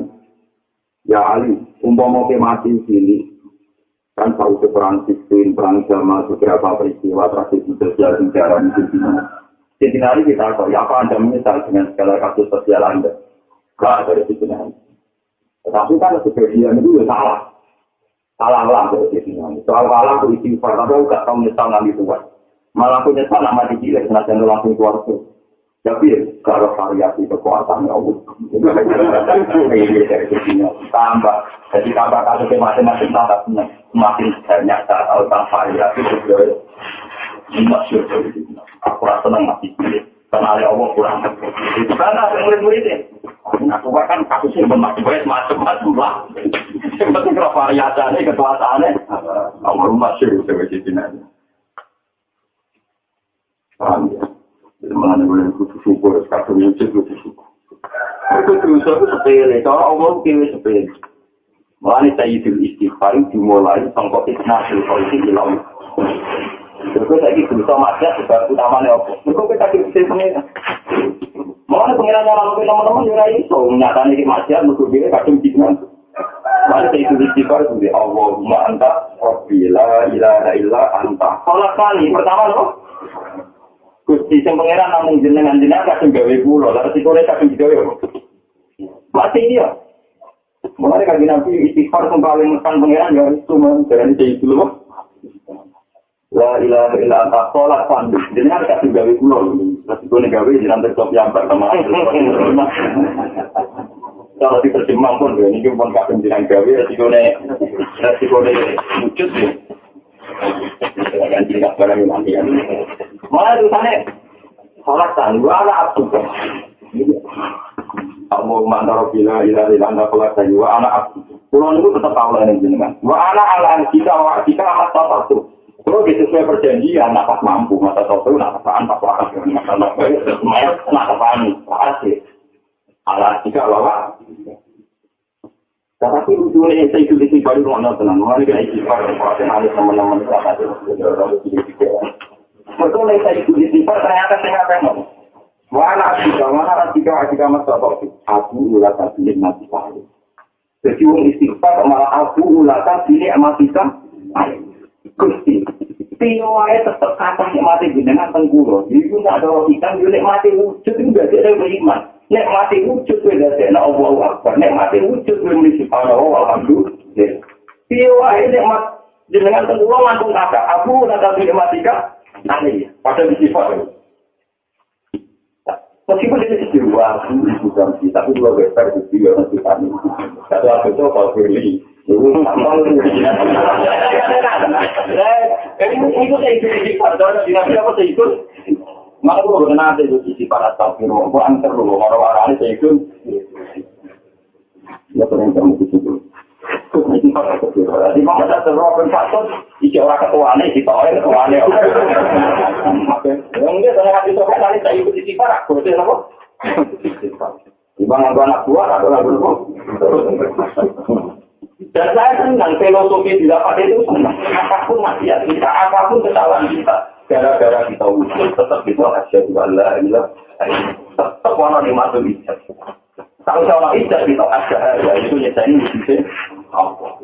A: Ya Ali, umpama ke mati sini. Kan tahu perang Siffin, perang Jamal, beberapa peristiwa tradisi sosial sejarah di sini. Jadi hari kita tahu, apa Anda menyesal dengan segala kasus sosial Anda? Tidak dari sisi hari. Tetapi kan sebagian itu salah. Salah lah dari sisi hari. Soal kalah aku istighfar, tapi aku tidak tahu menyesal nanti Tuhan. Malah aku nyesal nama dikira, senajan langsung keluar itu. Tapi kalau variasi kekuatan Allah. Ini dari sisi tambah. Jadi tambah kasus masing-masing tambah semakin banyak saat tentang variasi juga. Masyur dari sini. Aku rasa senang masih pilih. Karena Allah kurang. Itu karena ada murid-muridnya. Aku kan kasusnya bermacam-macam macam-macam lah. Yang penting kalau variasinya, kekuasaannya. Allah masyur dari sini. Paham ya? Jadi mana boleh kudu syukur, sekarang wujud kudu syukur. Itu dosa itu sepele, kalau Allah kiri sepele. Mulai sayyidul istighfar dimulai sangkot isnatul politik ilang. Terus lagi dosa maksiat sebab utamanya apa? Mereka kita bisa pengira. Mulai pengira orang teman-teman juga itu nyatanya di maksiat mereka bila kadang bisnan. Mulai sayyidul istighfar itu di Allahumma anta rabbi la ilaha illa anta. Kalau kali pertama apa? Gusti sing pangeran namung jenengan kadang gawe kula, lha resiko nek kadang digawe. Mati dia. Mulai kaji Nabi istighfar yang paling menekan pengiran ya itu menjalani jadi dulu. La ilaha illa anta sholat pandu. Jadi kan kasih gawe pulau. Resiko gawe jangan terkop yang pertama. Kalau diterjemah pun ini pun kadang jangan gawe resiko wujud. Jangan tidak barang nanti. Malah tulisannya sholat pandu ala abdu. Kamu mantaro bila ila anda keluar dari wa anak pulau itu tetap Allah yang jenengan. Wa anak kita amat satu. Kalau sesuai perjanjian, nak mampu masa satu, nak apaan tak waras dengan masalah baik, nak apaan pasti. Allah kita bawa. Tapi ujungnya saya itu baru mana tenang, mana kita istighfar, ada teman-teman kita ada. Betul saya itu istighfar ternyata saya apa? Mana jika masa waktu aku ulatan pilih mati paling. Jadi orang istighfar malah aku ulatan pilih mati paling. Gusti, tiwai tetap kata mati dengan tenggulo. Jadi tidak ada logika, nek mati wujud itu tidak ada beriman. Nek mati wujud tidak ada Allahu Akbar. Nek mati wujud bermisi pada Allah alhamdulillah. Tiwai nek mati dengan tenggulo langsung kata aku ulatan pilih mati paling. Pada istighfar. Meskipun ini sebuah bukan sih, tapi dua besar di sini orang kita ini. Satu aku itu kalau beli, itu tambah itu saya ikut pada dinasti apa saya ikut. Maka aku berkenal ada sisi para takfir, aku antar dulu orang-orang saya ikut. Ya terus itu. Ini pada takfir. Di mana ada terlalu faktor, jika orang ketuanya kita orang ketuanya. Mungkin saya itu kan nanti saya ikut sisi para, betul apa? Ibang anak buah atau anak buah. Dan saya senang filosofi didapat itu senang. Apapun maksiat kita, apapun kesalahan kita, gara-gara kita wujud tetap itu asyhadu alla ilaha illallah. Tetap warna di mata bisa. Kalau sama ijazah kita asyhadu itu nyatanya bisa.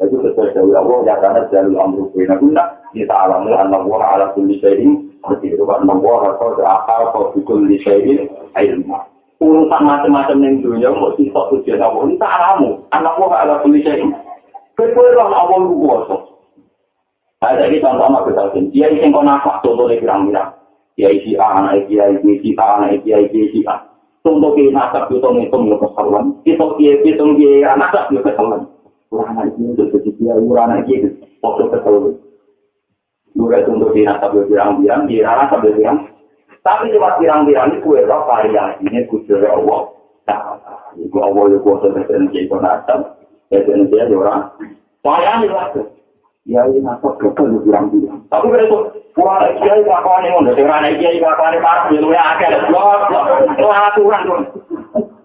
A: Itu sesuai dengan Allah ya karena jalul amru baina kunna kita alamu annahu ala kulli syai'in qadir wa annahu qad ahata bi kulli syai'in ilma. Urusan macam-macam yang dunia mau sifat tujuan Allah ini tak alamu annahu ala kulli syai'in berkuasa Allah kuasa. Ada kita sama betul. Dia yang kau nafas contohnya kira-kira. Dia isi anak dia isi anak dia isi A. Contoh kita nafas hitung kesalahan. Hitung dia anak juga kesalahan. Urana itu seperti urana itu foto kesalahan. Dua contoh kita nafas birang-birang, dia nafas birang. Tapi cuma birang-birang itu adalah variasi ini kucing Allah. Nah, itu Allah yang kuasa tertentu itu nafas. Jadi dia orang. Variasi lah. Ya ini nafas kesalahan birang-birang. Tapi begitu wah dia kelakuan yang udah dengan dia kelakuan parah dia luar akhir blok aturan tuh.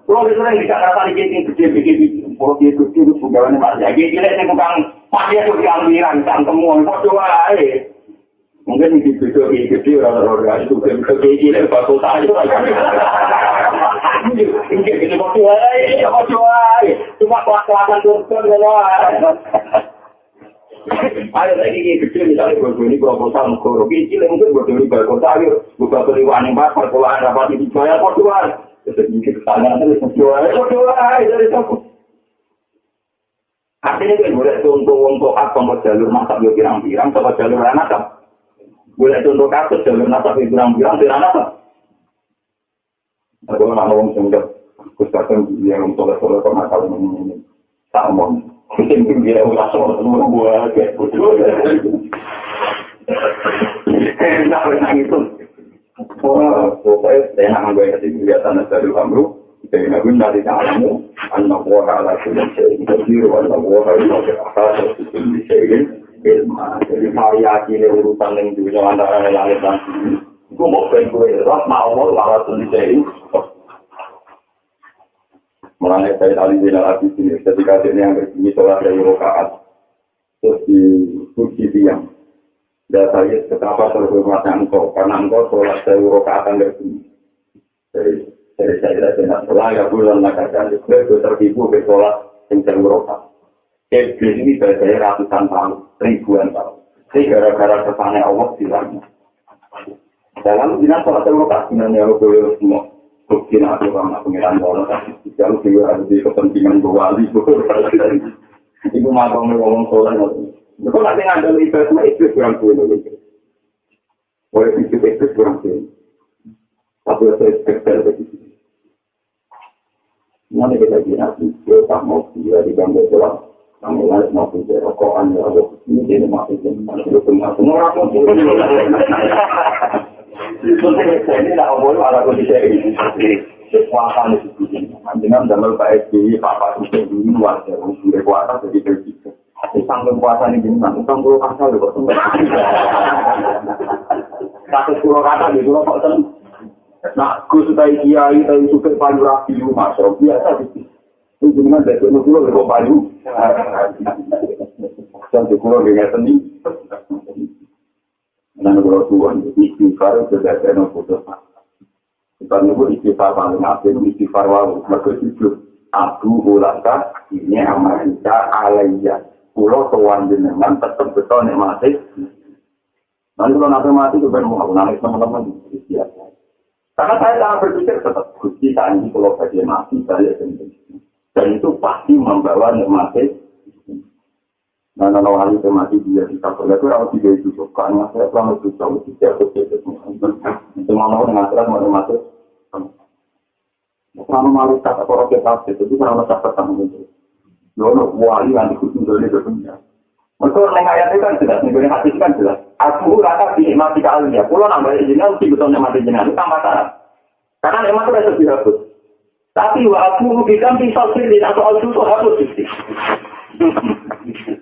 A: Kalau itu yang tidak kata dia gede kalau dia itu bukannya masih lagi dia ini bukan masih itu diambilan temu berdoa mungkin di situ gede orang itu gede batu tahu ini gede berdoa cuma kelakuan tuh Ayo lagi kecil misalnya ini proposal mukoro kecil mungkin berdiri berkota ayo buka periwan yang bakal pola dapat dibayar portual jadi kesalahan terus menjual dari siapa artinya kan boleh untuk apa jalur nasab yo pirang-pirang sama jalur nasab boleh untuk kasus jalur nasab pirang-pirang tidak nasab ada orang sudah khususnya yang untuk masalah ini tak mau mungkin dia udah semua buat kayak betul. Nah, itu. Pokoknya saya nak ambil kegiatan dari kamu. Saya nak guna di dalammu. Anak buah ala sudah saya interview. Anak buah ala sudah saya ilmu. Jadi variasi urusan yang dunia antara langit dan bumi. Aku mau berkuih. Mau ala sudah saya. Mulai saya tadi di dalam sini, ketika ini yang berbunyi sholat dari rokaat, terus di kursi tiang. Dan saya betapa terhormatnya engkau, karena engkau sholat dari rokaat yang berbunyi. Jadi saya tidak sholat, bulan nakar-nakar, itu tertipu ke sholat yang dari rokaat. Iblis ini saya ratusan tahun, ribuan tahun. Jadi gara-gara kesannya Allah silangnya. Dalam dinas sholat dari rokaat, sebenarnya Allah boleh semua. Mungkin aku karena pengiran bola, kalau juga ada di kepentingan wali, itu malah ngomong soal itu nanti ada itu kurang punya gitu. Boleh itu kurang punya. Tapi saya spesial begitu. Nanti kita kira kita mau dia di bangku doang. Kami harus mau punya rokokan ya Allah. Ini dia masih itu semua orang pun ini tidak boleh ada kondisi ini. Kekuatan itu. Dengan dalam PSBY, Bapak itu dulu wajar. Sudah kuasa jadi tercipta. Sampai kuasa ini gimana? Utang 10 kata juga. 110 kata gitu loh kok. Nah, aku sudah kiai, tapi suka payu rapi rumah. So, biasa gitu. Itu dengan dari pulau ke payu. Sampai pulau dengan seni. Dan kalau tuan istighfar sudah ada putus. Kita nunggu istighfar paling akhir istighfar walau mereka jujur. Aku ulaka ini amalika alaiya. Pulau tuan jenengan tetap betul nikmati. Nanti kalau nanti mati juga mau nangis teman-teman biasa. Karena saya sangat berpikir tetap Gusti Sanji kalau bagian mati saya sendiri. Dan itu pasti membawa nikmati. Nah, kalau hari itu mati dia kita boleh itu harus tidak itu karena saya selama itu tahu tidak betul. Semua orang mengatakan matematik. Selama malu kata orang kita itu kalau tak ketemu itu. Lalu wali yang dikutuk dari dunia. Untuk ayat itu kan jelas, negara hati kan jelas. Aku rasa dinikmati kali ya. Pulau nambah jenengan sih betul nikmati jenengan itu tambah syarat. Karena nikmat itu sudah dihapus. Tapi aku bilang pisau sendiri atau al itu hapus sih.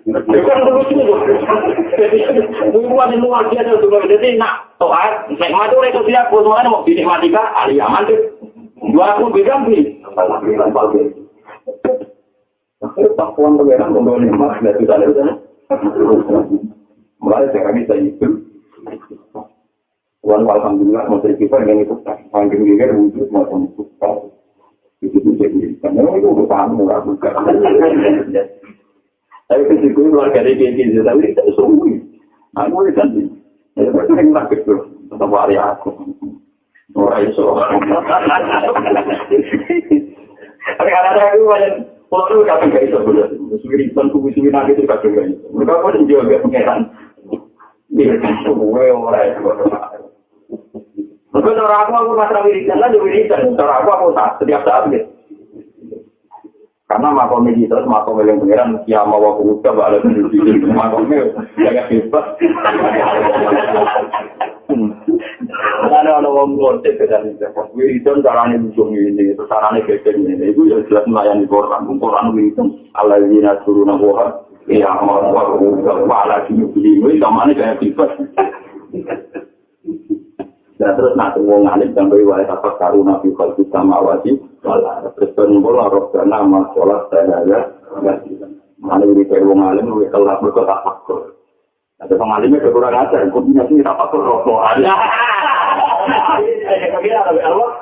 A: Bukan begitu. Jadi hubungan yang luar biasa juga. Jadi nak soal nikmat itu itu tidak kebetulan mau dinikmati kali aman tuh. Dua aku bilang sih. Akhirnya pakuan pengeran membawa nikmat dari sana. Mulai sekarang saya itu alhamdulillah menteri kita yang itu panggil dia wujud macam itu jadi karena itu bukan murah bukan tapi ketika keluarga dari KKJ tapi tidak sungguh aku kan ya sering nak itu tetap hari aku orang itu ada aku banyak kalau itu kadang gak bisa boleh, suwiritan kubu-kubu nanti itu kadang gak bisa. Mereka pun juga pengeran. Ini kan semua orang itu. Mungkin cara aku masalah wiritan lah, wiritan. Cara aku setiap saat gitu. Karena makom meditas, makom yang pengeran, ya mau aku ucap, ada pendidik, makomnya jaga bebas. Ada orang ngortek dan wiridan caranya ujung ini, caranya kecil ini. Itu yang jelas melayani Quran. Quran wiridan alladzina turuna wa ya wa ala kini ini sama kayak bebas. Dan terus nanti wong alim sampai wae apa karuna fi khalqis samawati wal ardh. Terus bola robbana ma sholat saya. Mana ini wong alim wis kelas berkota fakir. Ada pengalimnya kurang ajar, kombinasi tak patut rokok ada. Kira ada Allah.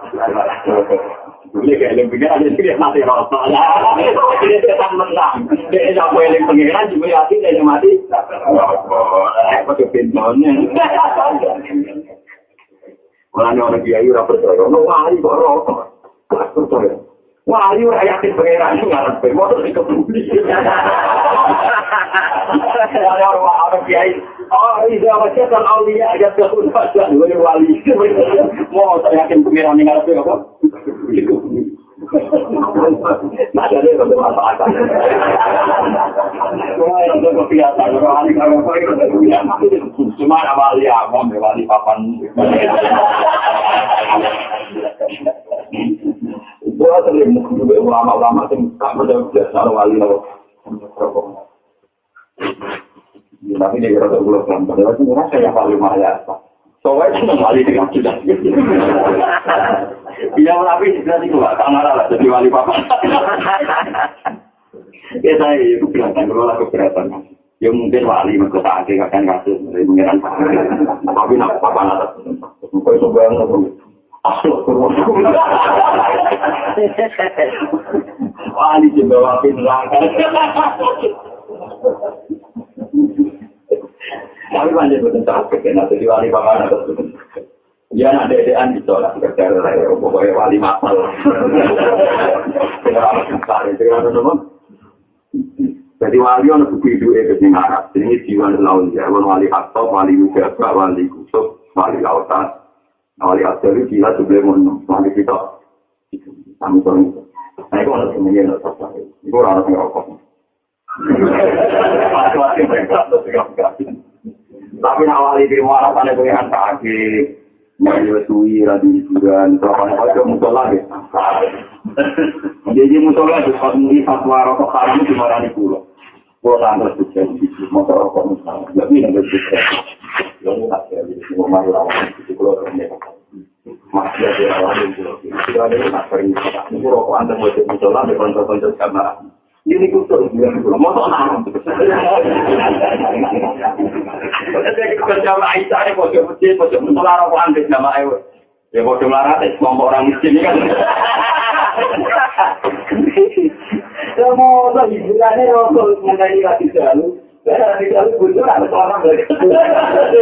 A: Ini kayak lebih ada dia mati rokok. Ini dia menang. Dia tak boleh pengiran juga hati dia mati. Rokok. Pakai pintunya. Orang kiai ora percaya. Wali kok rokok. Percaya. Wali ora yakin pengiran ngarep motor dikebuli. Orang kiai, iya macam kan aulia aja terus pasal wali. Mau saya yakin pengiran ngarep apa? Ada dia untuk apa? Itu kebiasaan orang kalau cuma wali awam, wali papan. Gua sering juga ulama-ulama yang tak berdasar wali loh. Tapi dia kira belum sampai. Tapi saya paling maya. Soalnya itu wali dengan sudah. Dia tapi sudah itu kamera lah jadi wali papan. Ya saya itu kelihatan kalau keberatan. Ya mungkin wali mahkota akhir akan kasus dari pengiran. Tapi nak papan atas. Kau itu banget. Wali juga wakil langkah. Tapi banyak betul tak kena jadi wali paman atas. Ya nak dedean ditolak kerja saya, pokoknya wali masal. Tidak besar, tidak ada. Jadi wali orang suku itu di Arab. Ini jiwa laut ya, wali Hatta, wali Ujaba, wali Kusuk, wali Lautan, wali Asari, gila sebelum wali kita. Kami sorry. Nah itu orang semuanya tidak selesai. Itu orang yang rokok. Tapi awali di mana pengen kaki. Menyusui radhi hiburan, terlalu banyak musola gitu. Jadi musola itu kalau di fatwa rokok haram itu dimarahi pulau. Pulau tanggal sukses di motor rokok musola. Lebih yang bersukses. Yang tak ya, di rumah lawan itu pulau ternyata. Masih ada lawan pulau. Tidak ada yang tak sering. Ini rokok anda buat musola di kontor-kontor kamar. Ini kusur, motor haram. Jadi kerja Aisyah ini pojok masjid, pojok musola rokokan di jamaah itu. Ya pojok larat, kelompok orang miskin kan. Ya mau hiburannya rokok menjadi hati jalu. Karena hati jalu bujur ada seorang dari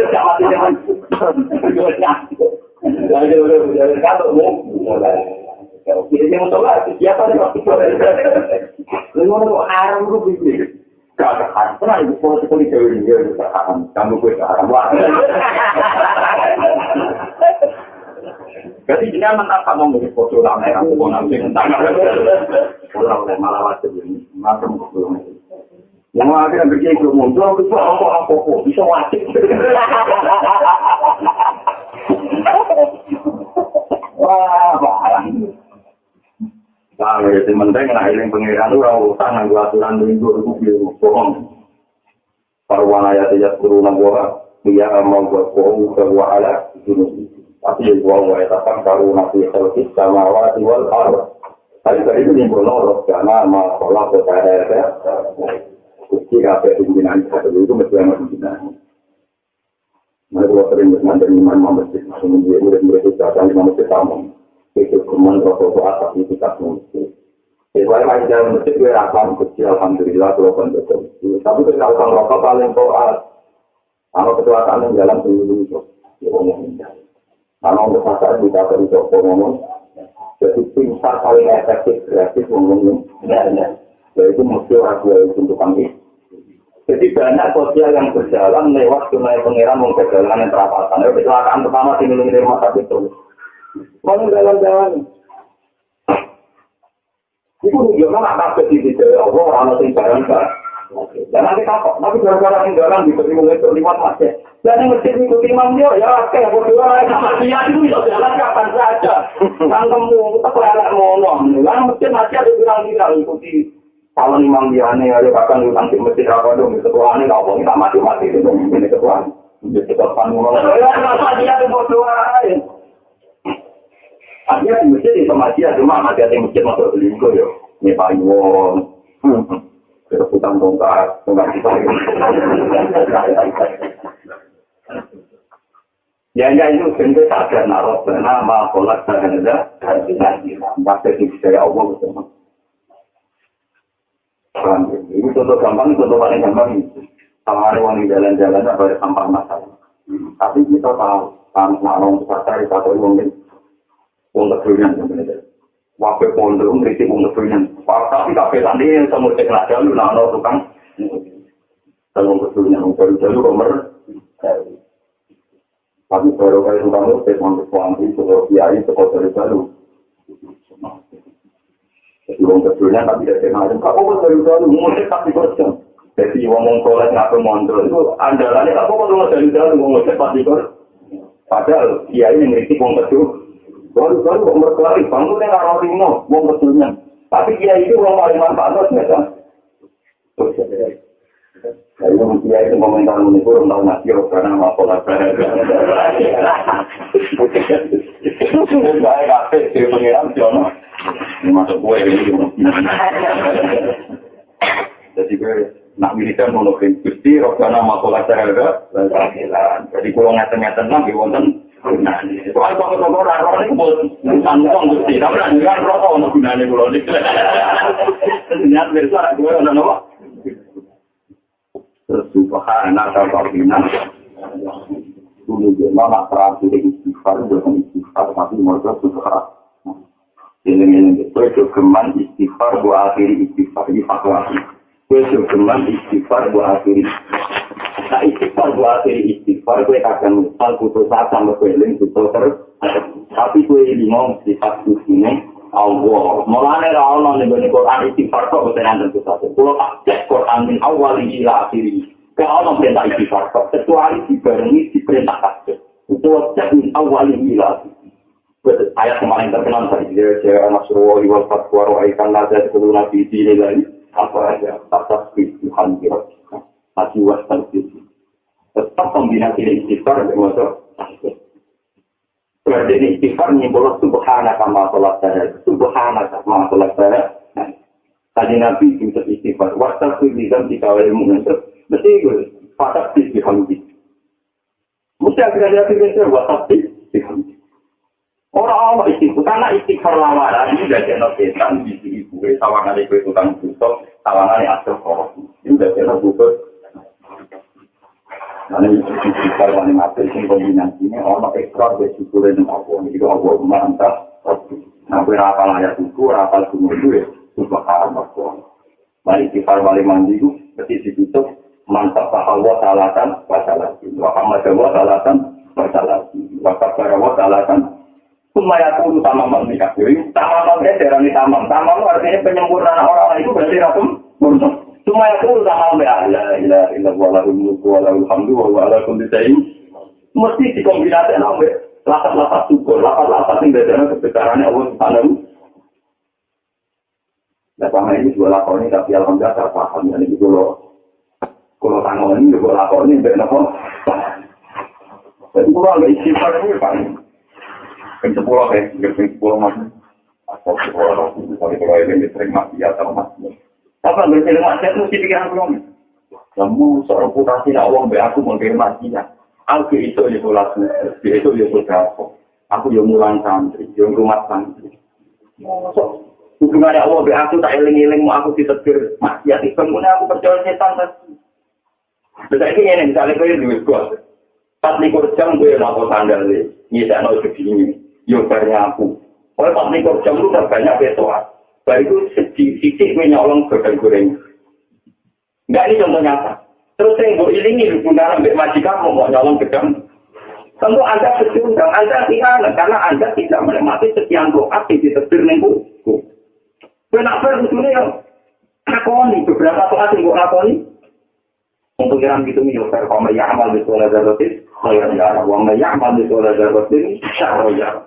A: jaman-jaman. Jadi udah kata mau. Jadi musola siapa nih waktu itu? Lalu haram itu bisnis. Gak haram, pernah ibu pola sekali jauh dia juga haram. Kamu gue haram banget. Jadi dia mentang kamu mau foto lama yang aku mau nanti mentang. Orang lain malah wajib ini, macam itu. Yang akhirnya berjaya belum muncul, itu apa bisa wajib. Wah, barang. Nah, jadi penting lah ini pengiran itu urusan yang aturan minggu itu bohong. Parwana tidak turun gua, dia mau buat bohong bahwa ada itu. Tapi gua mengatakan karuna fi khalqis samawati wal ardh. Tadi itu yang bolong karena masalah berkaitan ketika pimpinan itu mesti yang pimpinan. Mereka sering bermandat imam masjid, kemudian murid-murid itu datang imam masjid tamu. Itu kemudian rokok atas itu tak mungkin. Jadi macam masjid gue akan kecil, alhamdulillah kalau betul. Tapi kalau rokok paling koal, kalau ketuaan yang jalan sendiri itu, dia ngomong. Kalau untuk masalah kita perlu coba ngomong. Jadi tingkat paling efektif kreatif ngomongnya, yaitu mesti ragu untuk kami. Jadi banyak sosial yang berjalan lewat sungai pengiran mengkejalan yang perapatan. Kecelakaan pertama di rumah sakit itu. Mau jalan-jalan. Itu juga nak kaget di sini. Allah orang yang jalan kan. Dan nanti kapok. Tapi gara-gara yang jalan bisa dimulai lewat masjid. Dan yang masjid ikuti imam dia, ya kayak berdua sama dia itu bisa jalan kapan saja. Tangkemu tetap elak ngomong. Kan masjid masih ada bilang-bilang ikuti. Kalau imam dia nih ada bahkan utang di masjid apa dong ketua ini kalau kita mati-mati itu ini ketua. Jadi kita ngomong. Ya masa dia itu berdua. Akhirnya di masjid itu masih ada cuma masih ada masjid masuk selingkuh ya. Ini Pak Iwon. Kita putang tongkat kita. Ya itu sendiri sadar naruh nama kolak dan ada pasti saya Allah bersama. Ini contoh gampang, contoh paling gampang. Sama ada orang jalan-jalan ada sampah masalah. Tapi kita tahu tanpa orang besar kita mungkin untuk kerugian sebenarnya. Waktu pondok kritik untuk kerugian. Tapi kafe tadi semua ceklah jalur, nah orang tukang kalau kerugian untuk jalur nomor. Tapi baru kali tukang itu untuk suami, untuk kiai, untuk jalur. Jadi orang kerugian tapi tidak kenal. Kalau jalur mungkin tapi berjam. Jadi ngomong kolek ngaku mondol itu andalannya. Kalau kalau jalur ngomong pasti padahal kiai yang kritik untuk kerugian. Baru-baru kok berkelari, bangunnya nggak rawat ini, mau betulnya. Tapi dia itu orang paling manfaat, biasa. Jadi dia itu komentar menurut orang tahu nasi, karena mau pola saya. Saya kafe di pengiran Jono, masuk gue ini. Jadi gue nak militer monofin gusti, karena mau pola saya. Jadi kalau ngeten-ngeten lagi, wonten. Nah, soal orang itu tanggung gusti, tapi kan rokok untuk gunanya pulau ini. Niat besar gue ada apa? Terus subhana kabarina. menunjukkan nak terakhir istighfar bukan istighfar tapi mereka sudah ini keman istighfar buat akhir istighfar di fatwa keman istighfar buat akhir nah istighfar buat akhir istighfar gue akan misal putus asa sama feeling putus terus tapi gue ini ngomong sifat ini Allah mulanya Allah nih Quran istighfar kok betul yang tentu saja kalau tak cek Quran min awal ila akhir kalau Allah perintah istighfar kecuali dibarengi diperintah kasih itu cek min awal ila ayat kemarin terkenal tadi dia Nasrullah wal fatwa ra'aikan nazar kuluna fi dinillah apa aja atas Tuhan kira masih wasal itu tetap kombinasi istighfar dengan berarti istighfar menyebut subhanaka ma salat saya tadi Nabi itu istighfar wasal itu jika ilmu mesti fatat dihamdi mesti ada pikir wasal dihamdi orang-orang istighfar, karena istighfar lamaran ini sudah jenuh setan di sini gue sawangan itu tukang busuk, sawangan yang asal korupsi ini sudah jenuh busuk karena istighfar paling asal ini kombinasi ini orang ekstra bersyukur dengan Allah itu Allah mantap sampai rapal ayat itu, rapal semua itu ya subhanallah mari istighfar paling mandi itu berarti ditutup mantap Allah salatan wasalati Muhammad salatan wasalati wakafara wasalatan Sumaya pun sama mereka. Jadi tamam mereka dari tamam. Tamam artinya penyempurnaan orang itu berarti rasul murni. Sumaya pun sama mereka. La ilaha illallah walahul hamdu wa ala kulli syai'in. Mesti dikombinasikan oleh lapat-lapat syukur, lapat-lapat yang dari kebesarannya Allah Subhanahu. Nah, selama ini dua lakon ini tapi alhamdulillah saya paham ini kalau tangan ini dua lakon ini benar kok. Jadi kalau ada istighfar ini paling sepuluh macam atau sepuluh kalau ini sering mati atau mati. Apa bersering mati itu mesti pikiran belum? Kamu seorang putasi awam be aku mau mati ya. Aku itu isolasi, itu isolasi. Aku yang mulang santri, yang rumah santri. So, hubungannya Allah be aku tak eling-eling aku ditegur mati ya. Kemudian aku percaya setan tadi. Jadi ini misalnya kau duit gua, 24 jam gue mau sandal ni, ni tak nak begini. Yogarnya aku. Oleh 24 jam itu banyak besoan. Baik itu sedikit menyolong goreng-goreng. Enggak ini contoh nyata. Terus saya mau ilingi hubungan dengan majikan mau nyolong gedang. Tentu Anda berundang, Anda tidak, karena Anda tidak menikmati sekian doa di terbir minggu. Kenapa sebetulnya yang lakoni beberapa doa yang lakoni? Untuk yang gitu yogar, kalau yang amal di sekolah darotis, kalau yang amal di sekolah darotis, syarroya.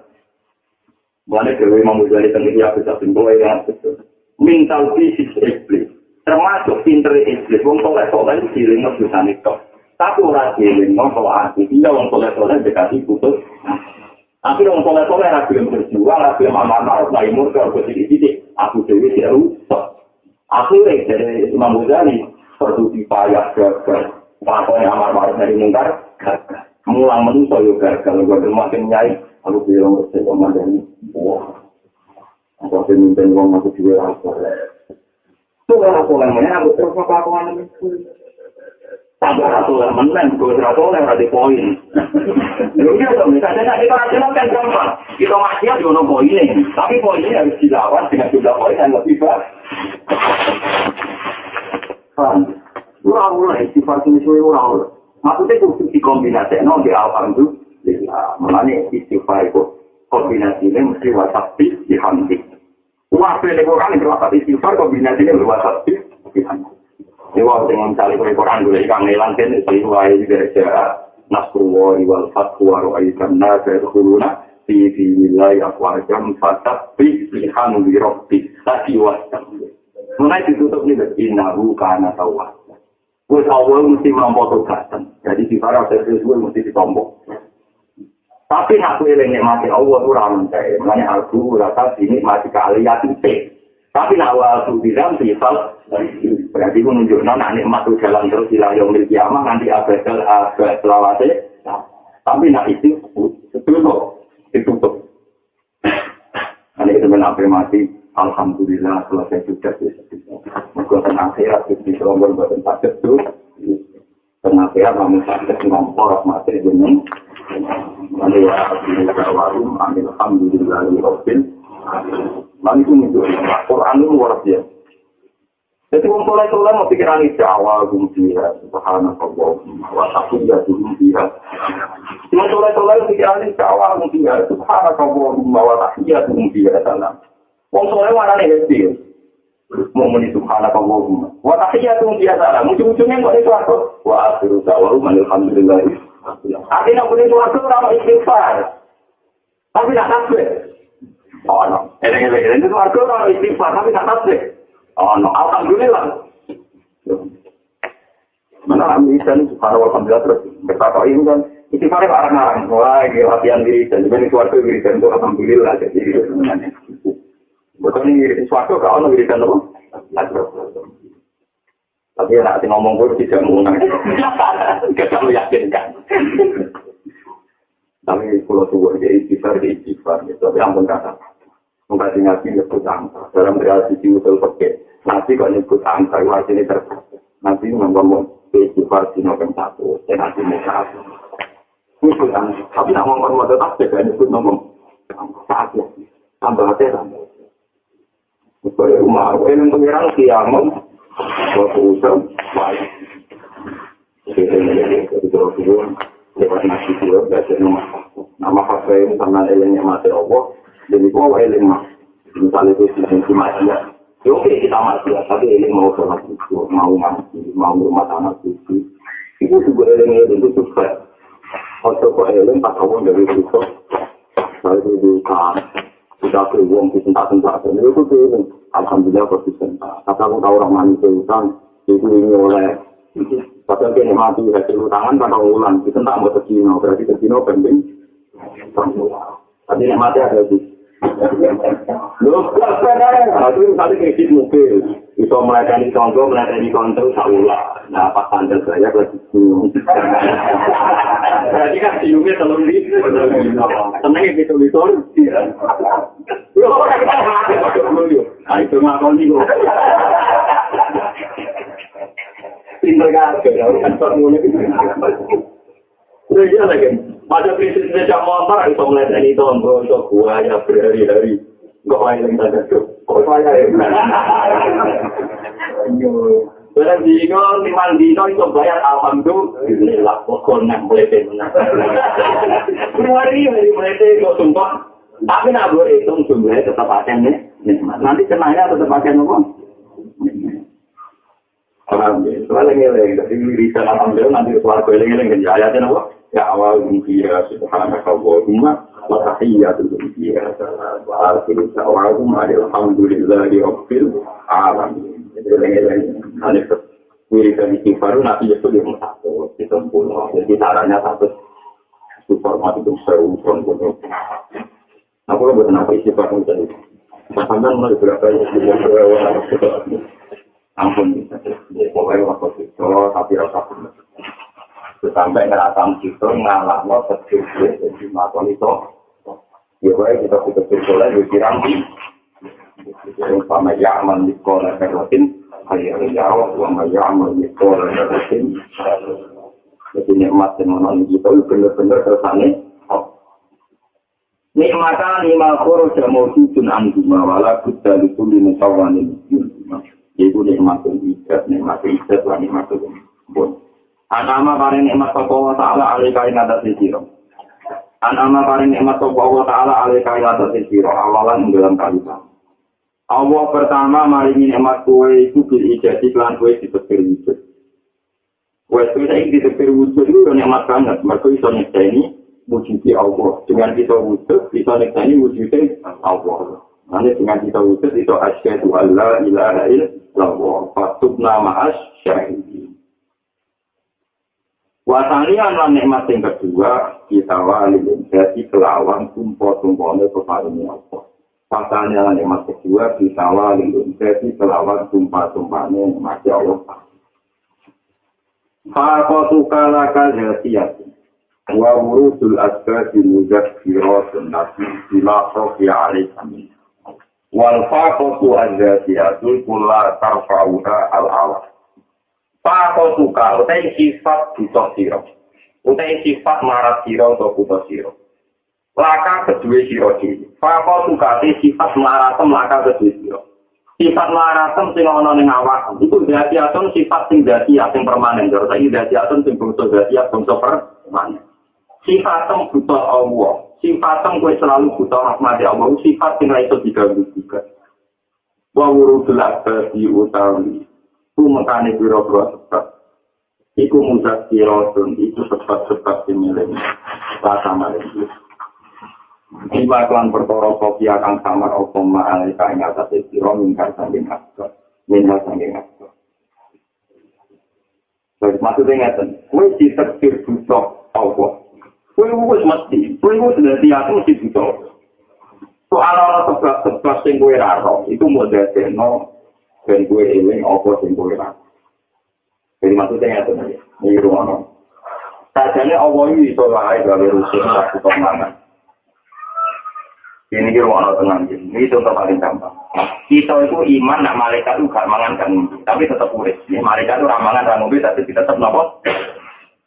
A: Mulai dari Imam Ghazali tentang dia bisa simpul yang betul. Mental fisik iblis, termasuk pinter iblis. Wong soleh itu siling bisa nikah. Tapi orang siling kalau hati dia wong soleh dekati putus. Tapi wong soleh rapi yang berjuang, rapi yang amal-amal, lain kalau sedikit aku dewi tidak rusak. Akhirnya dari Imam Ghazali produksi payah gagal. Pokoknya amal-amal dari mungkar gagal. Mulang manusia juga gagal. Kalau makin nyai. Aku bilang bersama Madani, wah, aku pemimpin uang masuk juga aku. Tuh aku lemahnya aku terus aku itu. Tambah aku lemah, gue terus lemah di poin. Lalu dia tuh misalnya kita rasional kan gampang, kita masih ada poin ini, tapi poinnya harus dilawan dengan jumlah poin yang lebih banyak. Mulai sifat ini semua maksudnya itu dikombinasikan di awal itu. Mengenai istighfar itu kombinasinya mesti wasati dihamdi. Waktu ini Quran itu wasati istighfar kombinasinya wasati dihamdi. Ini waktu dengan cari Quran dulu ikan ngelantin itu wahai juga Nasrullah wal fatwa ra'aikan nazar kuluna fi wilayah afwajam fasabbi bihamdi rabbi tadi wasati. Mengenai ditutup ini innahu kana tawwab. Gue awal mesti memfotografen. Jadi di para servis gue mesti ditombok. Tapi aku yang nikmati Allah itu ramai. Makanya aku rasa dinikmati kalian itu. Tapi nak aku bilang sifat berarti aku menunjukkan nak nikmat itu jalan terus hilang yang milik kiamah nanti abad selawatnya. Tapi nak itu ditutup. Nanti kita menafirmasi alhamdulillah selesai sudah. Menggunakan akhirat di selomor buatan sakit itu. Tengah akhirat namun sakit dengan poros materi gunung. Alhamdulillah, alhamdulillah, Lan itu Quran itu luar biasa. Jadi orang soleh mau pikiran itu awal gumpiha, subhanallah, wa tahiyyatuhum fiha. Orang soleh pikiran itu awal gumpiha, subhanallah, wa tahiyyatuhum fiha salam. Orang soleh mana nih happy? Mau meni subhanallah, wa tahiyyatuhum fiha salam. Ujung-ujungnya kok itu aku wa akhiru da'wahum alhamdulillah. Artinya punya suatu orang istighfar, tapi tak tasbih. Oh no, eleng-eleng itu suatu orang istighfar, tapi tak tasbih. Oh no, alhamdulillah. Mana ambil subhanallah alhamdulillah terus berkata ini kan istighfar orang-orang. Wah, ini latihan diri dan juga suatu diri dan itu alhamdulillah. Jadi sebenarnya betul ini suatu kalau diri dan apa? Tapi nanti ngomong gue tidak mengulang. Kita meyakinkan. Tapi kalau tua dia istighfar gitu. Tapi ampun kata. Mengkaji ngaji nyebut angka. Dalam realisasi usul pakai. Nanti kalau nyebut angka, wajib ini terbatas. Nanti ngomong istighfar di nomor 1. Dan nanti muka. Nyebut angka. Tapi nak ngomong tetap jaga nyebut ngomong. Saat ya. Tambah hati tambah. Supaya rumah. Yang pengiran kiamat. Waktu usaha, baik. Jadi kalau turun, lewat nasi turun, biasanya nama hafal karena elengnya mati Allah, jadi bawa eleng mah. Misalnya itu si mati ya, oke kita mati ya, tapi eleng mau sholat itu, mau ngaji, mau rumah tanah suci, itu juga elengnya itu sukses. Kalau kok eleng tak tahu dari itu, saya itu kan. Sudah keluar di tempat-tempat itu tuh alhamdulillah konsisten. Kata aku tahu orang manusia utang itu ini oleh padahal kini mati hasil utangan pada ulang di tempat mau terkino berarti terkino penting. Tadi yang mati ada di. Loh, sebenarnya itu tadi kredit mobil bisa melayani contoh melayani kontrol saulah. Nah pas tanda saya lagi bingung. Berarti kan siumnya telur di. Tenangnya gitu. Loh, orang kita mati pakai dulu. Ah itu ngakoni kok. Pinter kan? Kan mulai. Iya lagi. Pada prinsipnya cak motor itu melayani contoh untuk buaya berhari-hari. Kok lain saja tuh. Kok saya ya. Berarti bingung di Mandino itu bayar alhamdulillah. Pokok nak boleh benar. Hari kok sumpah. Tapi nak boleh hitung jumlahnya tetap akan nih. Nanti kenanya tetap akan apa? Alhamdulillah. Soalnya ngeleng. Jadi bisa alhamdulillah nanti keluarga ngeleng kan ayatnya apa? Ya awal mungkiya subhanakallahumma wa tahiyyatuhum fiha salam wa akhiru da'wahum alhamdulillahi rabbil alamin. Jadi ngeleng ada wiridan istighfar nanti itu di satu di tempur. Jadi caranya satu super mati itu seru pun. Aku lo buat apa istighfar itu? Sampai mulai berapa ya? Ampun bisa. Pokoknya waktu itu tapi rasa pun. Sampai ngerasam itu ngalah lo terjadi di makon itu. Ya baik kita betul-betul lagi dirampi. Sama Yaman di sekolah terlatin, ayah jawab sama Yaman di sekolah terlatin. Jadi nikmat yang menonton kita itu benar-benar tersane. Nikmatan lima koro jamu tujun angguma wala kuda dikuli musawanin. Ibu nikmatun ikat, nikmatun ikat, nikmatun bon. Anama paring nikmat Allah Ta'ala alaikai atas sisiro. Anama paring nikmat Allah Ta'ala alaikai atas sisiro. Awalan dalam kalisan. Allah pertama maringi nikmat kue itu bil-ijati klan kue ditepir wujud. Kue itu ditepir wujud itu nikmat banget. Mereka bisa nyeksa wujudnya Allah. Dengan kita wujud, bisa nyeksa wujudnya Allah. Nanti dengan kita wujud itu asyhadu alla ilaha illallah. Fatubna ma'as syahidin. Wasanian lan nikmat yang kedua kita walilin jadi kelawan tumpah-tumpahnya kepadanya Allah. Wasanian lan nikmat kedua kita walilin jadi kelawan tumpah-tumpahnya nikmat Allah. Faqatuka laka jasiyati wa wurusul asbadi mujadziratun nasi bila sofi alaihi wal faqatu ajasiyatul kulla tarfa'uha al-awal. Pakotuka utai sifat disok siro. Utai sifat marat siro atau putus siro. Laka kedua siro dhewe. Fakol tukati sifat maratem laka kedua siro. Sifat maratem sing ana ning awak. Iku dadi atom sifat sing dadi asing permanen. Terus iki dadi atom sing bangsa dadi bangsa permanen. Sifatem buta Allah. Sifatem kowe selalu buta rahmat Allah. Sifat sing ra iso diganggu juga. Wa wurudul abadi utawi. Ku mekane pira-pira sebab. Iku muzakkiratun, itu sebab-sebab dimiliki. Rasa malih. Iba klan perkara kopi akan samar opo ma'alika ing atas sira mingkar sanging aktor. Minha sanging aktor. Terus maksudnya ngeten, kowe ditektir buta Allah. Kowe wis mesti, kowe wis dadi aku mesti buta. Soal ana sebab-sebab sing kowe ra ro, iku mau dadekno ben kowe eling apa sing kowe ra. Jadi maksudnya ngeten iki, iki rumono. Sajane Allah iki iso wae gawe rusuh sak mangan. Ini kira orang tenang ini contoh paling gampang. Kita itu iman nak malaikat itu gak mangan kan, tapi tetap urip. Ini malaikat itu ramangan ramumbi tapi tetap nopo.